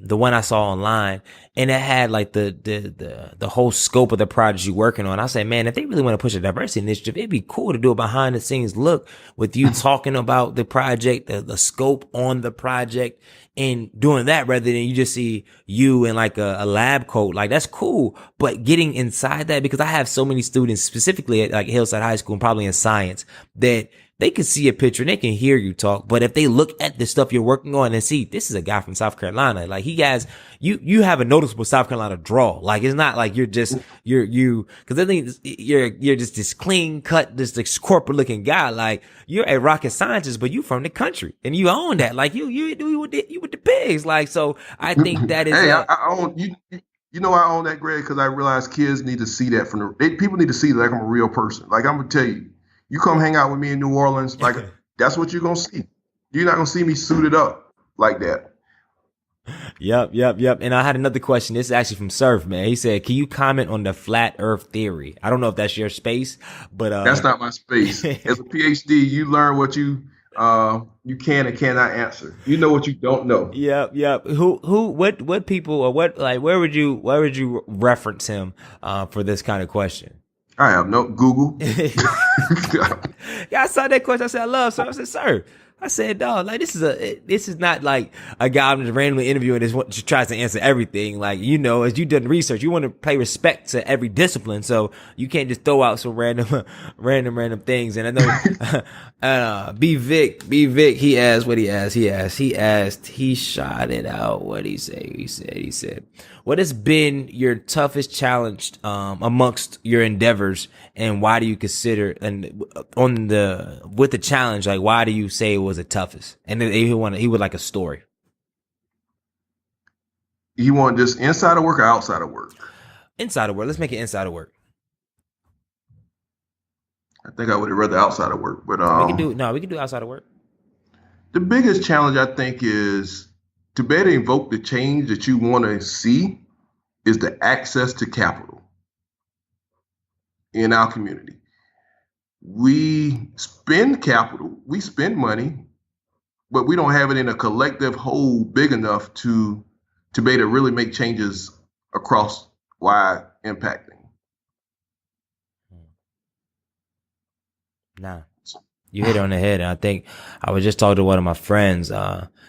the one I saw online, and it had like the whole scope of the project you're working on, I said, man, if they really want to push a diversity initiative, it'd be cool to do a behind the scenes look with you talking about the project, the scope on the project, and doing that rather than you just see you in like a lab coat. Like, that's cool, but getting inside that, because I have so many students specifically at like Hillside High School and probably in science that they can see a picture and they can hear you talk. But if they look at the stuff you're working on and see, this is a guy from South Carolina, like he has, you have a noticeable South Carolina draw. Like, it's not like you're just, cause I think you're just this clean cut, this corporate looking guy. Like, you're a rocket scientist, but you from the country and you own that. Like, you with the pigs. Like, so I think that is, hey, I own, you know, I own that, Greg, because I realize kids need to see that people need to see that I'm a real person. Like, I'm gonna tell you, you come hang out with me in New Orleans, like, that's what you're going to see. You're not going to see me suited up like that. Yep. And I had another question. This is actually from Surf, man. He said, can you comment on the flat earth theory? I don't know if that's your space, but that's not my space. As a Ph.D., you learn what you can and cannot answer. You know what you don't know. Yep. What people, or what, like, where would you reference him for this kind of question? I have no Google. Yeah, I saw that question. I said, I love, so I said, sir, I said, dog, like this is not like a guy I'm just randomly interviewing just tries to answer everything. Like, you know, as you done research, you want to pay respect to every discipline. So you can't just throw out some random things. And I know, B Vic, he asked what he asked. He shot it out. What he say? He said, what has been your toughest challenge, amongst your endeavors, and why do you consider, and with the challenge, like, why do you say it was the toughest? And then he would like a story. You want this inside of work or outside of work? Inside of work. Let's make it inside of work. I think I would have rather outside of work, but we can do outside of work. The biggest challenge, I think, is to better invoke the change that you want to see is the access to capital in our community. We spend capital, we spend money, but we don't have it in a collective whole big enough to be able to really make changes across wide impacting. Nah, you hit it on the head. And I think I was just talking to one of my friends.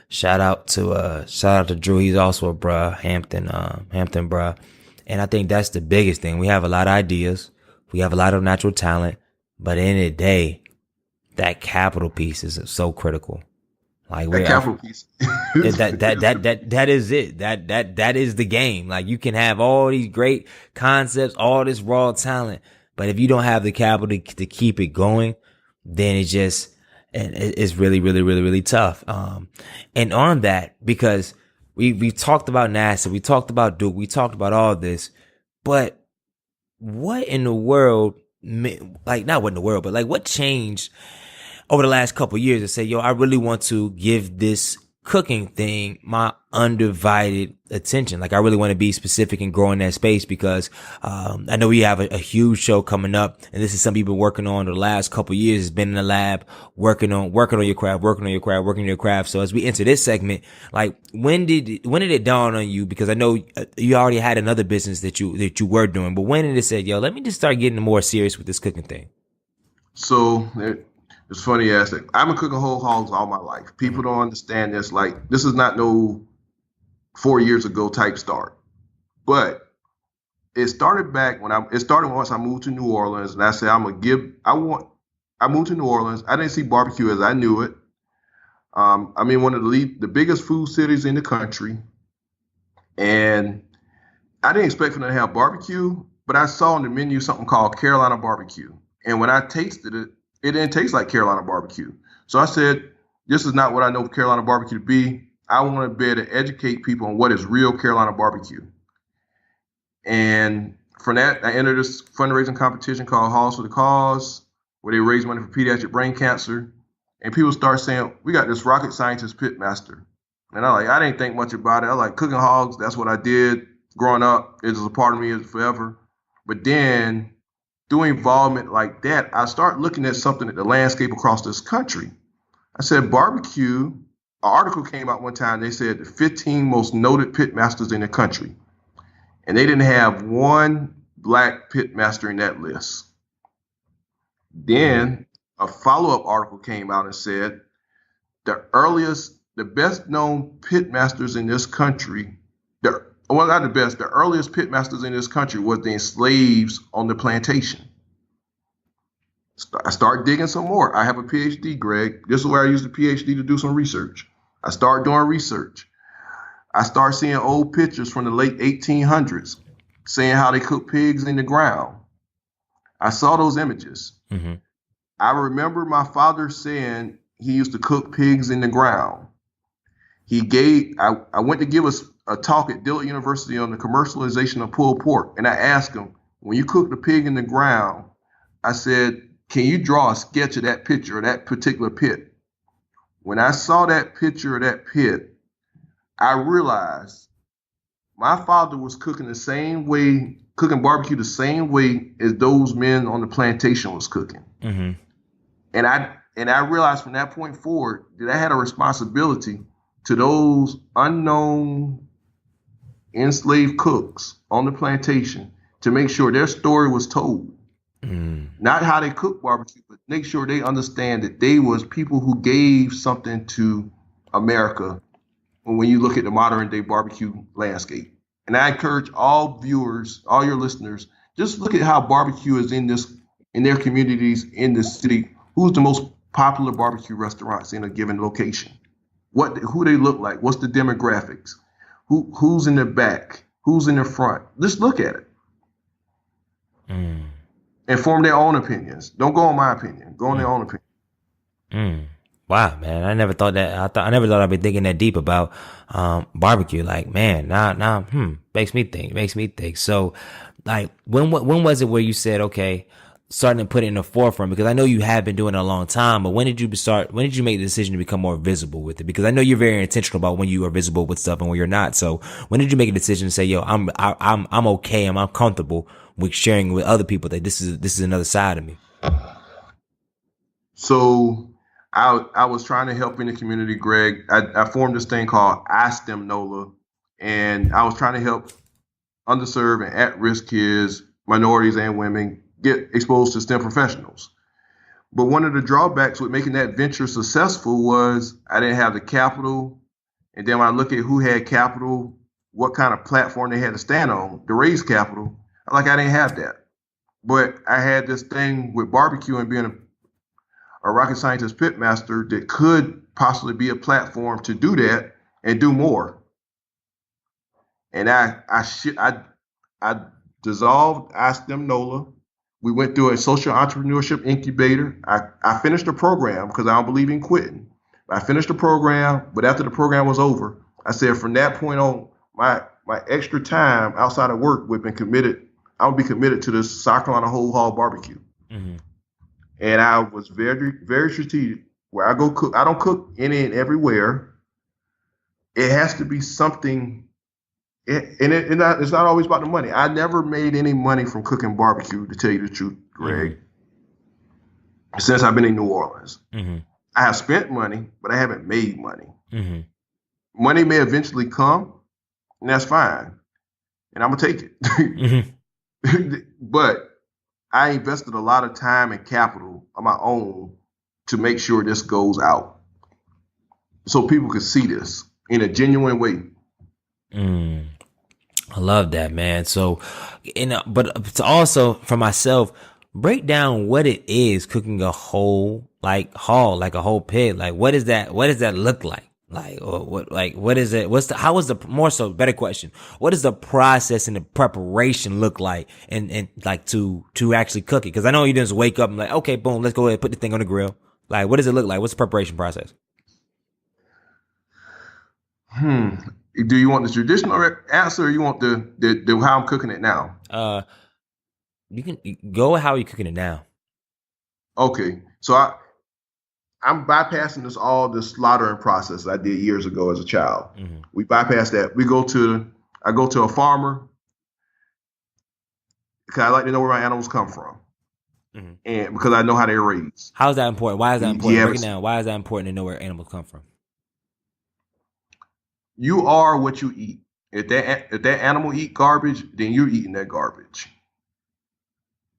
Shout out to Drew. He's also a bruh, Hampton bruh. And I think that's the biggest thing. We have a lot of ideas. We have a lot of natural talent. But at the end of the day, that capital piece is so critical. Like that capital piece. that is it. That is the game. Like, you can have all these great concepts, all this raw talent, but if you don't have the capital to keep it going, then it's really tough. And on that, because we talked about NASA, we talked about Duke, we talked about all this, but what in the world, like, not what in the world, but like, what changed over the last couple of years to say, yo, I really want to give this cooking thing my undivided attention. Like, I really want to be specific and grow in that space, because I know we have a huge show coming up, and this is something you've been working on the last couple of years. It's been in the lab, working on your craft. So as we enter this segment, like, when did it dawn on you? Because I know you already had another business that you were doing, but when did it say, yo, let me just start getting more serious with this cooking thing? So it's funny you ask that. I've been cooking whole hogs all my life. People don't understand this. Like, this is not no 4 years ago type start, but it started back it started once I moved to New Orleans, and I said, I moved to New Orleans. I didn't see barbecue as I knew it. I'm in one of the biggest food cities in the country, and I didn't expect for them to have barbecue, but I saw on the menu something called Carolina barbecue. And when I tasted it, it didn't taste like Carolina barbecue. So I said, this is not what I know Carolina barbecue to be. I want to be able to educate people on what is real Carolina barbecue. And from that, I entered this fundraising competition called Halls for the Cause, where they raise money for pediatric brain cancer. And people start saying, we got this rocket scientist Pitmaster. And I didn't think much about it. I like cooking hogs. That's what I did growing up. It was a part of me forever. But then, through involvement like that, I start looking at something at the landscape across this country. I said, barbecue. An article came out one time. They said the 15 most noted pitmasters in the country, and they didn't have one black pitmaster in that list. Then a follow-up article came out and said the best known pitmasters in this country, the earliest pitmasters in this country was the enslaved on the plantation. I start digging some more. I have a Ph.D., Greg. This is where I used the Ph.D. to do some research. I start doing research. I start seeing old pictures from the late 1800s saying how they cook pigs in the ground. I saw those images. Mm-hmm. I remember my father saying he used to cook pigs in the ground. I went to give a talk at Dillard University on the commercialization of pulled pork. And I asked him, when you cook the pig in the ground, I said, can you draw a sketch of that picture of that particular pit? When I saw that picture of that pit, I realized my father was cooking barbecue the same way as those men on the plantation was cooking. Mm-hmm. And I realized from that point forward that I had a responsibility to those unknown enslaved cooks on the plantation to make sure their story was told. Not how they cook barbecue, but make sure they understand that they was people who gave something to America when you look at the modern day barbecue landscape. And I encourage all viewers, all your listeners, just look at how barbecue is in their communities in the city. Who's the most popular barbecue restaurants in a given location? Who they look like? What's the demographics? Who's in the back? Who's in the front? Just look at it. And form their own opinions. Don't go on my opinion. Go on their own opinion. Wow, man. I never thought that. I never thought I'd be thinking that deep about barbecue. Like, man, now, makes me think. So, like, when was it where you said, okay, starting to put it in the forefront? Because I know you have been doing it a long time, but when did you make the decision to become more visible with it? Because I know you're very intentional about when you are visible with stuff and when you're not. So when did you make a decision to say, yo, I'm okay, I'm comfortable with sharing with other people that this is another side of me? So I was trying to help in the community, Greg. I formed this thing called iSTEM NOLA, and I was trying to help underserved and at-risk kids, minorities and women get exposed to STEM professionals. But one of the drawbacks with making that venture successful was I didn't have the capital. And then when I look at who had capital, what kind of platform they had to stand on to raise capital, I didn't have that. But I had this thing with barbecue and being a rocket scientist pitmaster that could possibly be a platform to do that and do more. And I dissolved iSTEM NOLA. We went through a social entrepreneurship incubator. I finished the program because I don't believe in quitting. I finished the program, but after the program was over, I said from that point on, my extra time outside of work would be committed. I would be committed to this South Carolina whole hog barbecue. Mm-hmm. And I was very, very strategic. Where I go cook, I don't cook any and everywhere. It has to be something. It's not always about the money. I never made any money from cooking barbecue, to tell you the truth, Greg, since I've been in New Orleans. Mm-hmm. I have spent money, but I haven't made money. Mm-hmm. Money may eventually come, and that's fine. And I'm going to take it. Mm-hmm. But I invested a lot of time and capital on my own to make sure this goes out so people could see this in a genuine way. I love that, man. So, but to also for myself, break down what it is cooking a whole hog, like a whole pig. Like, what is that? What does that look like? What is it? Better question. What does the process and the preparation look like and like to actually cook it? Cause I know you just wake up and like, okay, boom, let's go ahead and put the thing on the grill. Like, what does it look like? What's the preparation process? Do you want the traditional answer or you want the how I'm cooking it now? You can go how you're cooking it now. Okay. So I'm bypassing the slaughtering process I did years ago as a child. Mm-hmm. We bypass that. I go to a farmer because I like to know where my animals come from. Mm-hmm. And because I know how they're raised. How is that important? Why is that important? Break it down. Why is that important to know where animals come from? You are what you eat. If that animal eat garbage, then you're eating that garbage.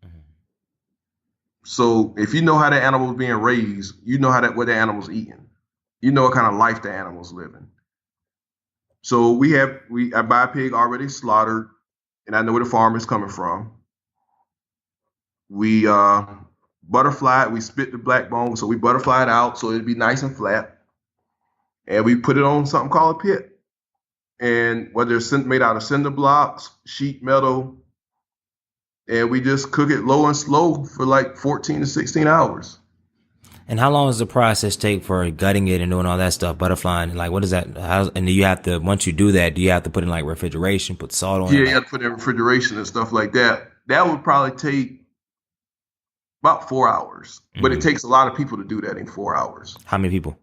Mm-hmm. So if you know how that animal is being raised, you know what the animal's eating. You know what kind of life the animal's living. So I buy a pig already slaughtered, and I know where the farm is coming from. We butterfly it. We spit the black bone, so we butterfly it out so it'd be nice and flat. And we put it on something called a pit. And whether it's made out of cinder blocks, sheet metal, and we just cook it low and slow for like 14 to 16 hours. And how long does the process take for gutting it and doing all that stuff, butterflying? Like, what is that? And do you have to, once you do that, do you have to put in like refrigeration, put salt on it? Yeah, you have to put in refrigeration and stuff like that. That would probably take about 4 hours. Mm-hmm. But it takes a lot of people to do that in 4 hours. How many people?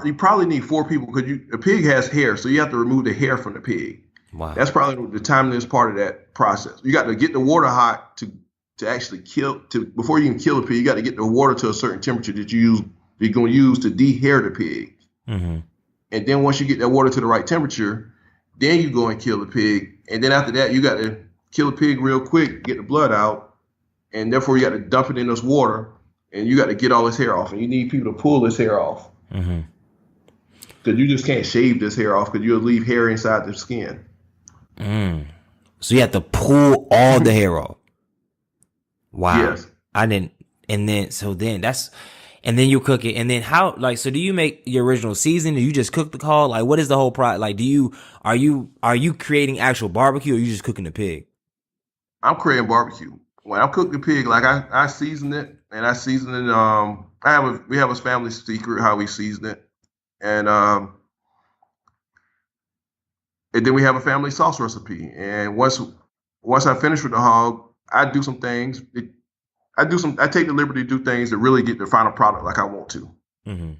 You probably need 4 people because a pig has hair, so you have to remove the hair from the pig. Wow. That's probably the timeliness part of that process. You got to get the water hot to actually before you can kill a pig. You got to get the water to a certain temperature that you're going to use to de-hair the pig. Mm-hmm. And then once you get that water to the right temperature, Then you go and kill the pig. And then after that, you got to kill the pig real quick, get the blood out. And therefore, you got to dump it in this water. And you got to get all this hair off. And you need people to pull this hair off. Mm-hmm. Because you just can't shave this hair off because you'll leave hair inside the skin. So you have to pull all the hair off. Wow. Yes. I didn't. And then you cook it. And then how, like, so do you make your original seasoning? Do you just cook the hog? Like, what is the whole process? Like, are you creating actual barbecue or are you just cooking the pig? I'm creating barbecue. When I cook the pig, like I season it and I season it. We have a family secret how we season it. And then we have a family sauce recipe. And once I finish with the hog, I do some things. I take the liberty to do things that really get the final product like I want to. Mm-hmm.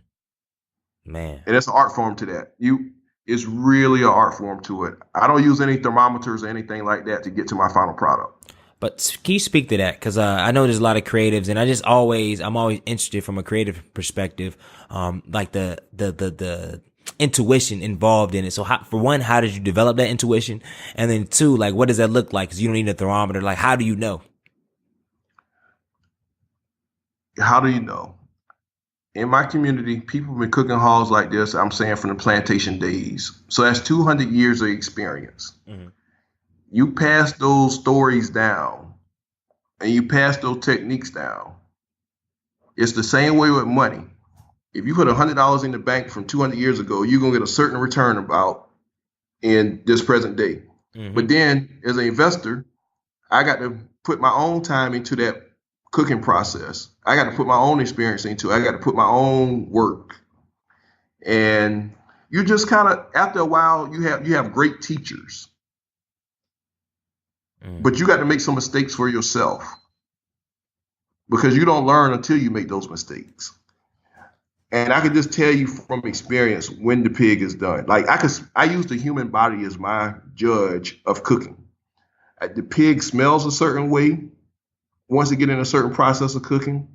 Man. And it's an art form to that. It's really an art form to it. I don't use any thermometers or anything like that to get to my final product. But can you speak to that? Because I know there's a lot of creatives, and I'm always interested from a creative perspective, like the intuition involved in it. So for one, how did you develop that intuition? And then two, like, what does that look like? Because you don't need a thermometer. Like, how do you know? How do you know? In my community, people have been cooking hogs like this, I'm saying, from the plantation days. So that's 200 years of experience. Mm-hmm. You pass those stories down and you pass those techniques down. It's the same way with money. If you put $100 in the bank from 200 years ago, you're going to get a certain return about in this present day. Mm-hmm. But then as an investor, I got to put my own time into that cooking process. I got to put my own experience into it. I got to put my own work. And you just kind of, after a while, you have great teachers. But you got to make some mistakes for yourself because you don't learn until you make those mistakes. And I can just tell you from experience when the pig is done. Like I use the human body as my judge of cooking. The pig smells a certain way. Once it get in a certain process of cooking,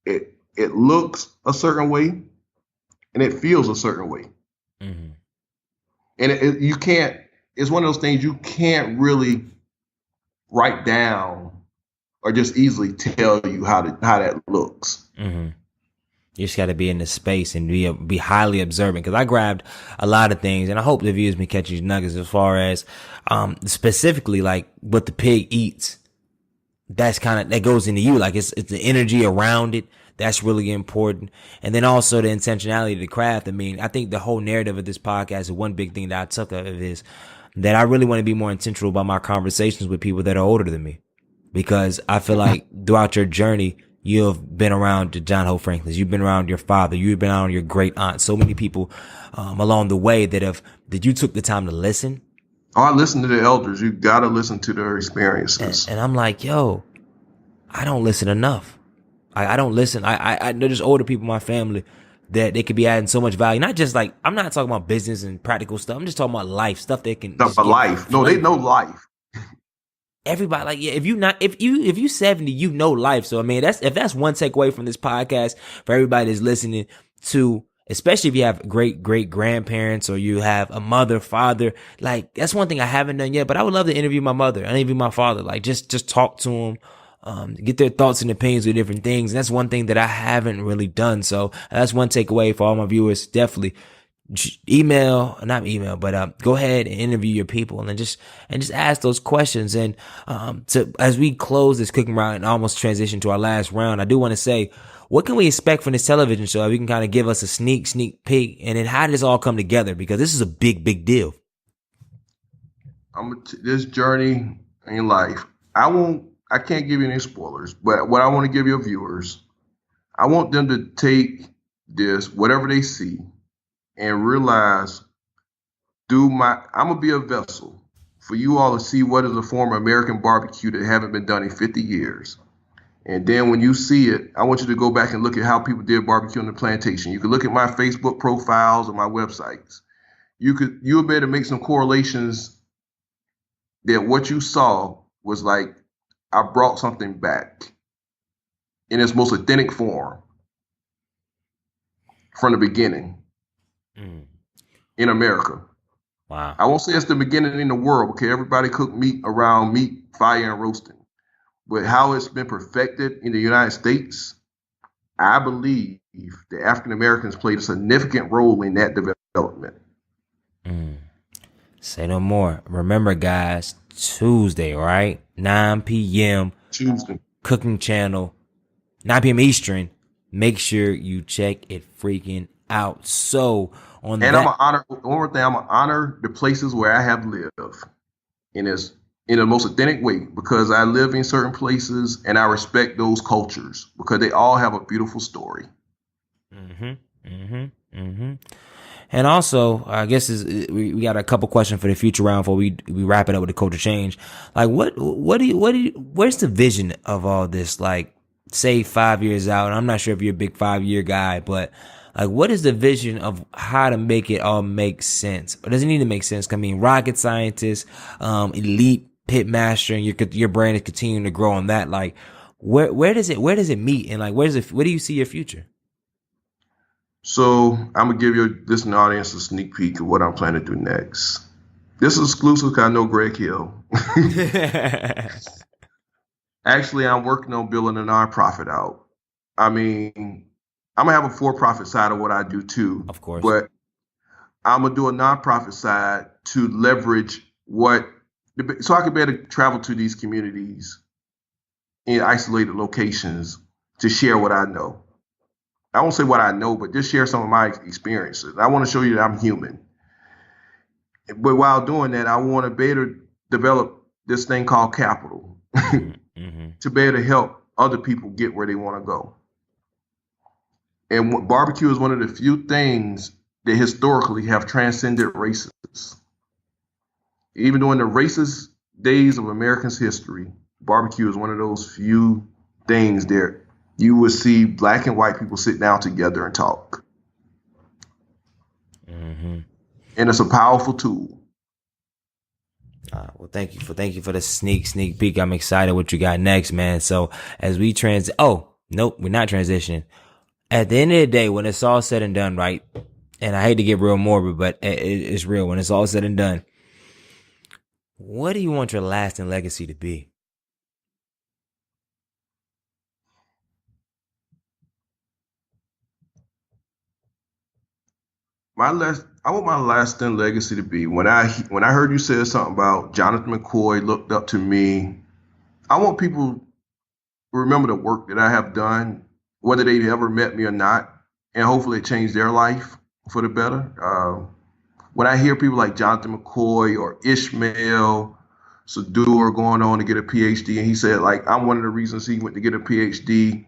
it looks a certain way and it feels a certain way. Mm-hmm. And you can't, it's one of those things you can't really write down or just easily tell you how that looks. Mm-hmm. You just got to be in the space and be highly observant. Because I grabbed a lot of things, and I hope the viewers may catch these nuggets as far as specifically like what the pig eats. That goes into you. Like it's the energy around it. That's really important. And then also the intentionality of the craft. I mean, I think the whole narrative of this podcast is one big thing that I took of it is that I really want to be more intentional about my conversations with people that are older than me. Because I feel like throughout your journey, you've been around the John Hope Franklins. You've been around your father. You've been around your great aunt. So many people along the way that you took the time to listen. Oh, I listen to the elders. You got to listen to their experiences. And I'm like, yo, I don't listen enough. I don't listen. I know there's older people in my family that they could be adding so much value. Not just like, I'm not talking about business and practical stuff. I'm just talking about life, stuff they can. Stuff about life. No, they know life. Everybody, like, yeah, if you 70, you know life. So I mean, if that's one takeaway from this podcast for everybody that's listening to, especially if you have great grandparents or you have a mother, father, like that's one thing I haven't done yet. But I would love to interview my mother, interview my father, like just talk to them, get their thoughts and opinions with different things. And that's one thing that I haven't really done. So that's one takeaway for all my viewers. Definitely. Go ahead and interview your people and just ask those questions. And as we close this cooking round and almost transition to our last round, I do want to say, what can we expect from this television show? If you can kind of give us a sneak peek, and then how did this all come together? Because this is a big deal. This journey in life, I can't give you any spoilers, but what I want to give your viewers, I want them to take this, whatever they see, and realize I'm going to be a vessel for you all to see what is a form of American barbecue that haven't been done in 50 years. And then when you see it, I want you to go back and look at how people did barbecue on the plantation. You can look at my Facebook profiles or my websites. You'll be able to make some correlations that what you saw was like, I brought something back in its most authentic form from the beginning. In America. Wow. I won't say it's the beginning in the world, because everybody cook meat around meat, fire, and roasting. But how it's been perfected in the United States, I believe the African Americans played a significant role in that development. Say no more. Remember, guys, Tuesday, right? 9 p.m. Tuesday. Cooking Channel, 9 p.m. Eastern. Make sure you check it freaking out. So on And that, I'm gonna honor one more thing. I'm gonna honor the places where I have lived in this in the most authentic way, because I live in certain places and I respect those cultures because they all have a beautiful story. and also, I guess we got a couple questions for the future round before we wrap it up with the culture change. Like, where's the vision of all this? Like, say 5 years out, and I'm not sure if you're a big 5 year guy, but like, what is the vision of how to make it all make sense? Or does it need to make sense? I mean, rocket scientists, elite pitmaster, and your brand is continuing to grow on that. Like, where does it meet? And like, where do you see your future? So I'm gonna give you listening audience a sneak peek of what I'm planning to do next. This is exclusive because I know Greg Hill. Actually, I'm working on building a nonprofit out. I mean, I'm gonna have a for-profit side of what I do too, Of course. but I'm gonna do a nonprofit side to leverage so I can be able to travel to these communities in isolated locations to share what I know. I won't say what I know, but just share some of my experiences. I want to show you that I'm human. But while doing that, I want to be able to develop this thing called capital to be able to help other people get where they want to go. And barbecue is one of the few things that historically have transcended races. Even during the racist days of America's history, barbecue is one of those few things that you would see black and white people sit down together and talk. And it's a powerful tool. Well, thank you for the sneak peek. I'm excited what you got next, man. So as we oh, nope, we're not transitioning. At the end of the day, when it's all said and done, right? And I hate to get real morbid, but it's real. When it's all said and done, what do you want your lasting legacy to be? I want my lasting legacy to be when I heard you say something about Jonathan McCoy looked up to me. I want people to remember the work that I have done, whether they've ever met me or not, and hopefully it changed their life for the better. When I hear people like Jonathan McCoy or Ishmael Sadur going on to get a Ph.D., and he said, like, I'm one of the reasons he went to get a Ph.D.,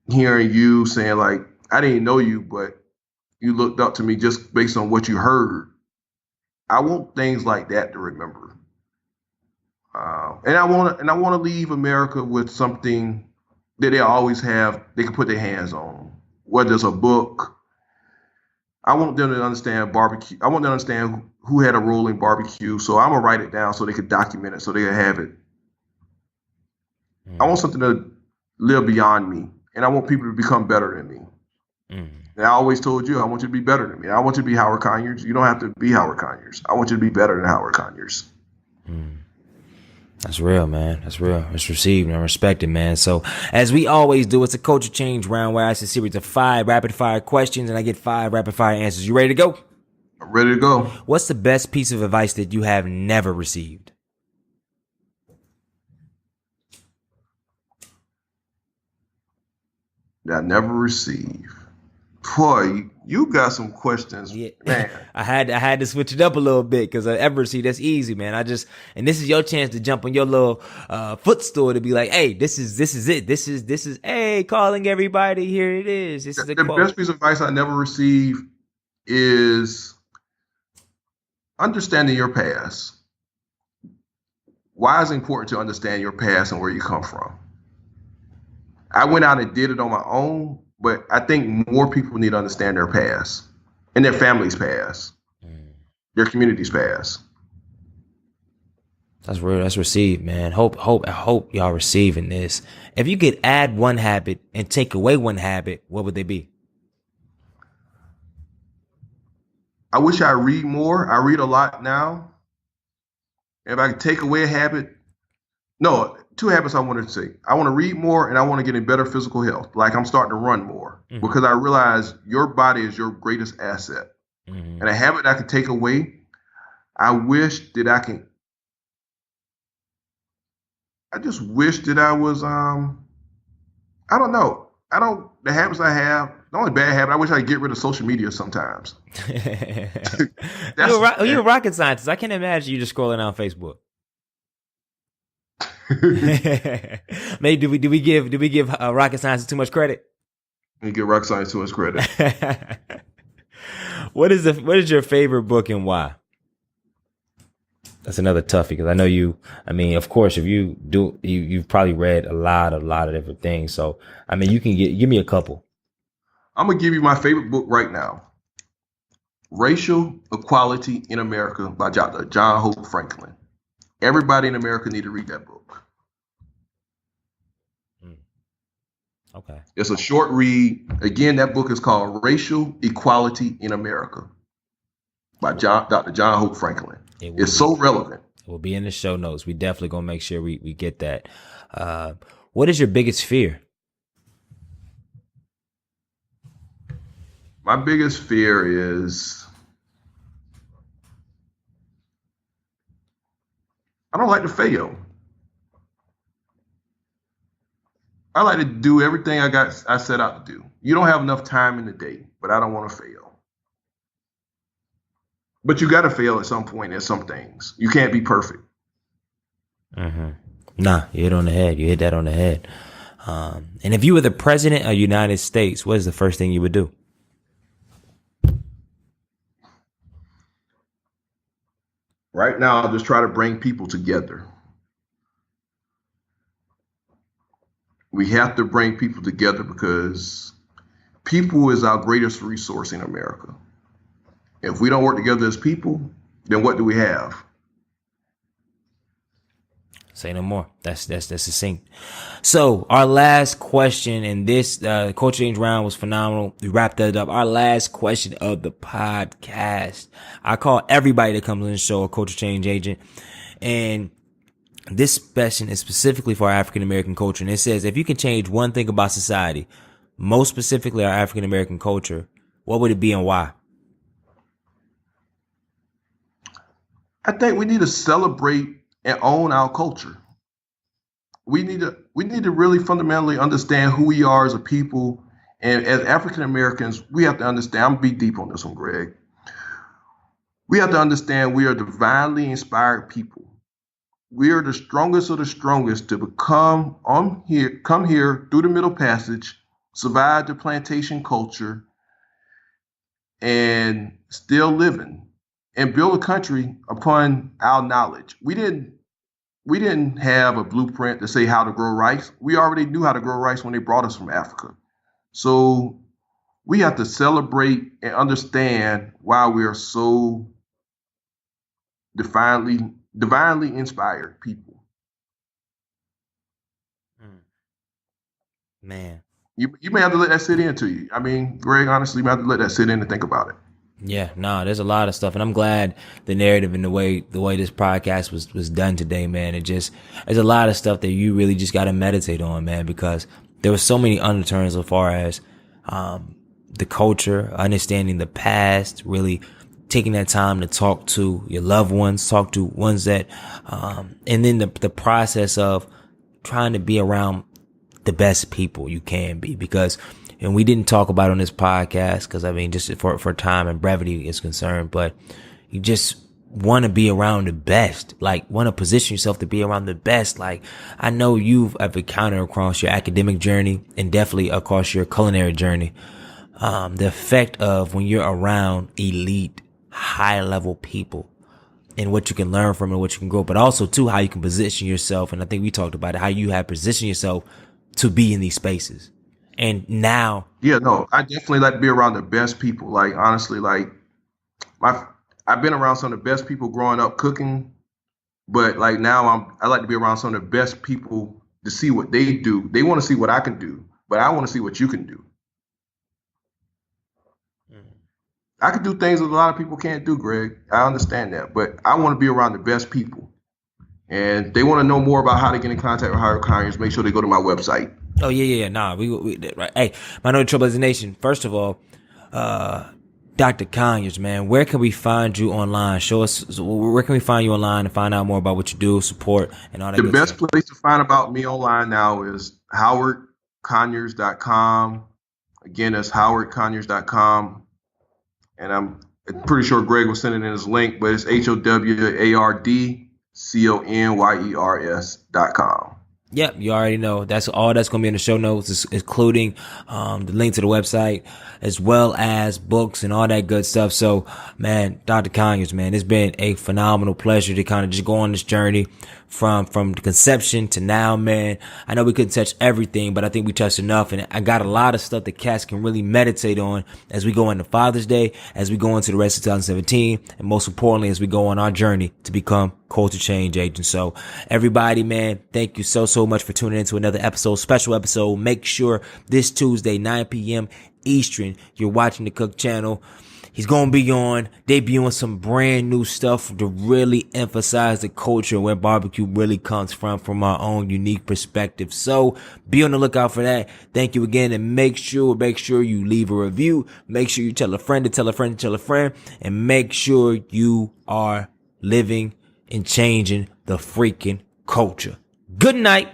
hearing you saying, like, I didn't know you, but you looked up to me just based on what you heard. I want things like that to remember, and I want to leave America with something that they always have. They can put their hands on, whether it's a book. I want them to understand barbecue. I want them to understand who had a role in barbecue. So I'm gonna write it down so they could document it, so they can have it. I want something to live beyond me, and I want people to become better than me. And I always told you, I want you to be better than me. I want you to be Howard Conyers. You don't have to be Howard Conyers. I want you to be better than Howard Conyers. That's real, man. That's real. It's received and respected, man. So as we always do, it's a culture change round where I ask a series of 5 rapid fire questions and I get 5 rapid fire answers. You ready to go? I'm ready to go. What's the best piece of advice that you have never received? That I never received. Boy, you got some questions, Yeah. man. I had to switch it up a little bit because that's easy, man. And this is your chance to jump on your little footstool to be like, hey, this is it. This is hey, calling everybody. Here it is. This is the best piece of advice I never received is understanding your past. Why is it important to understand your past and where you come from? I went out and did it on my own, but I think more people need to understand their past and their family's past, their community's past. That's real. That's received, man. I hope y'all receiving this. If you could add one habit and take away one habit, what would they be? I wish I read more. I read a lot now. If I could take away a habit, no, two habits I wanted to say. I want to read more and I want to get in better physical health. Like I'm starting to run more because I realize your body is your greatest asset. And a habit I could take away, I wish that I just wish that I was, I don't know. The habits I have, the only bad habit, I wish I could get rid of social media sometimes. You're a rocket scientist. I can't imagine you just scrolling on Facebook. Maybe do we give rocket science too much credit? You give rocket science too much credit. What is your favorite book and why? That's another toughie because I know you. I mean, of course, if you do, you've probably read a lot of different things. So, I mean, you can give me a couple. I'm gonna give you my favorite book right now, "Racial Equality in America" by Dr. John Hope Franklin. Everybody in America need to read that book. Okay. It's a short read. Again, that book is called "Racial Equality in America" by Dr. John Hope Franklin. It's so relevant. It will be in the show notes. We definitely gonna make sure we get that. What is your biggest fear? My biggest fear is I don't like to fail. I like to do everything I set out to do. You don't have enough time in the day, but I don't want to fail. But you got to fail at some point at some things. You can't be perfect. Nah, you hit on the head. You hit that on the head. And if you were the president of the United States, what is the first thing you would do? Right now, I'll just try to bring people together. We have to bring people together because people is our greatest resource in America. If we don't work together as people, then what do we have? Say no more. That's succinct. So our last question in this culture change round was phenomenal. We wrapped that up. Our last question of the podcast. I call everybody that comes on the show a culture change agent, and this question is specifically for our African American culture. And it says, if you can change one thing about society, most specifically our African American culture, what would it be and why? I think we need to celebrate and own our culture. We need to really fundamentally understand who we are as a people. And as African Americans, we have to understand, I'm gonna be deep on this one, Greg. We have to understand we are divinely inspired people. We are the strongest of the strongest to come here through the Middle Passage, survive the plantation culture, and still living and build a country upon our knowledge. We didn't have a blueprint to say how to grow rice. We already knew how to grow rice when they brought us from Africa. So we have to celebrate and understand why we are so divinely inspired people. Man. You may have to let that sit into you. I mean, Greg, honestly, you might have to let that sit in and think about it. Yeah, no, there's a lot of stuff, and I'm glad the narrative and the way this podcast was done today, man. There's a lot of stuff that you really just got to meditate on, man, because there were so many undertones as far as the culture, understanding the past, really taking that time to talk to your loved ones, talk to ones that, and then the process of trying to be around the best people you can be, because. And we didn't talk about it on this podcast because, I mean, just for time and brevity is concerned, but you just want to be around the best, like want to position yourself to be around the best. Like I know I've encountered across your academic journey and definitely across your culinary journey, the effect of when you're around elite, high level people and what you can learn from and what you can grow, but also too, how you can position yourself. And I think we talked about it, how you have positioned yourself to be in these spaces. And now, yeah, no, I definitely like to be around the best people. Like honestly, like I've been around some of the best people growing up cooking, but like now I like to be around some of the best people to see what they do. They want to see what I can do, but I want to see what you can do. I can do things that a lot of people can't do, Greg. I understand that, but I want to be around the best people. And they want to know more about how to get in contact with Howard Conyers. Make sure they go to my website. Oh yeah. Nah, we right. Hey, Minority Trailblazer Nation. First of all, Dr. Conyers, man, where can we find you online? Show us where can we find you online and find out more about what you do, support, and all that. The best place to find about me online now is howardconyers.com. Again, that's howardconyers.com. And I'm pretty sure Greg will send it in his link, but it's HOWARDCONYERS.com. Yep, you already know. That's all that's going to be in the show notes, including the link to the website, as well as books and all that good stuff. So, man, Dr. Conyers, man, it's been a phenomenal pleasure to kind of just go on this journey from the conception to now, man. I know we couldn't touch everything, but I think we touched enough. And I got a lot of stuff that cats can really meditate on as we go into Father's Day, as we go into the rest of 2017, and most importantly, as we go on our journey to become culture change agents. So everybody, man, thank you so much for tuning into another episode, special episode. Make sure this Tuesday, 9 p.m. Eastern, you're watching the Cook channel. He's going to be on debuting some brand new stuff to really emphasize the culture where barbecue really comes from our own unique perspective. So be on the lookout for that. Thank you again. And make sure you leave a review. Make sure you tell a friend to tell a friend to tell a friend. And make sure you are living and changing the freaking culture. Good night.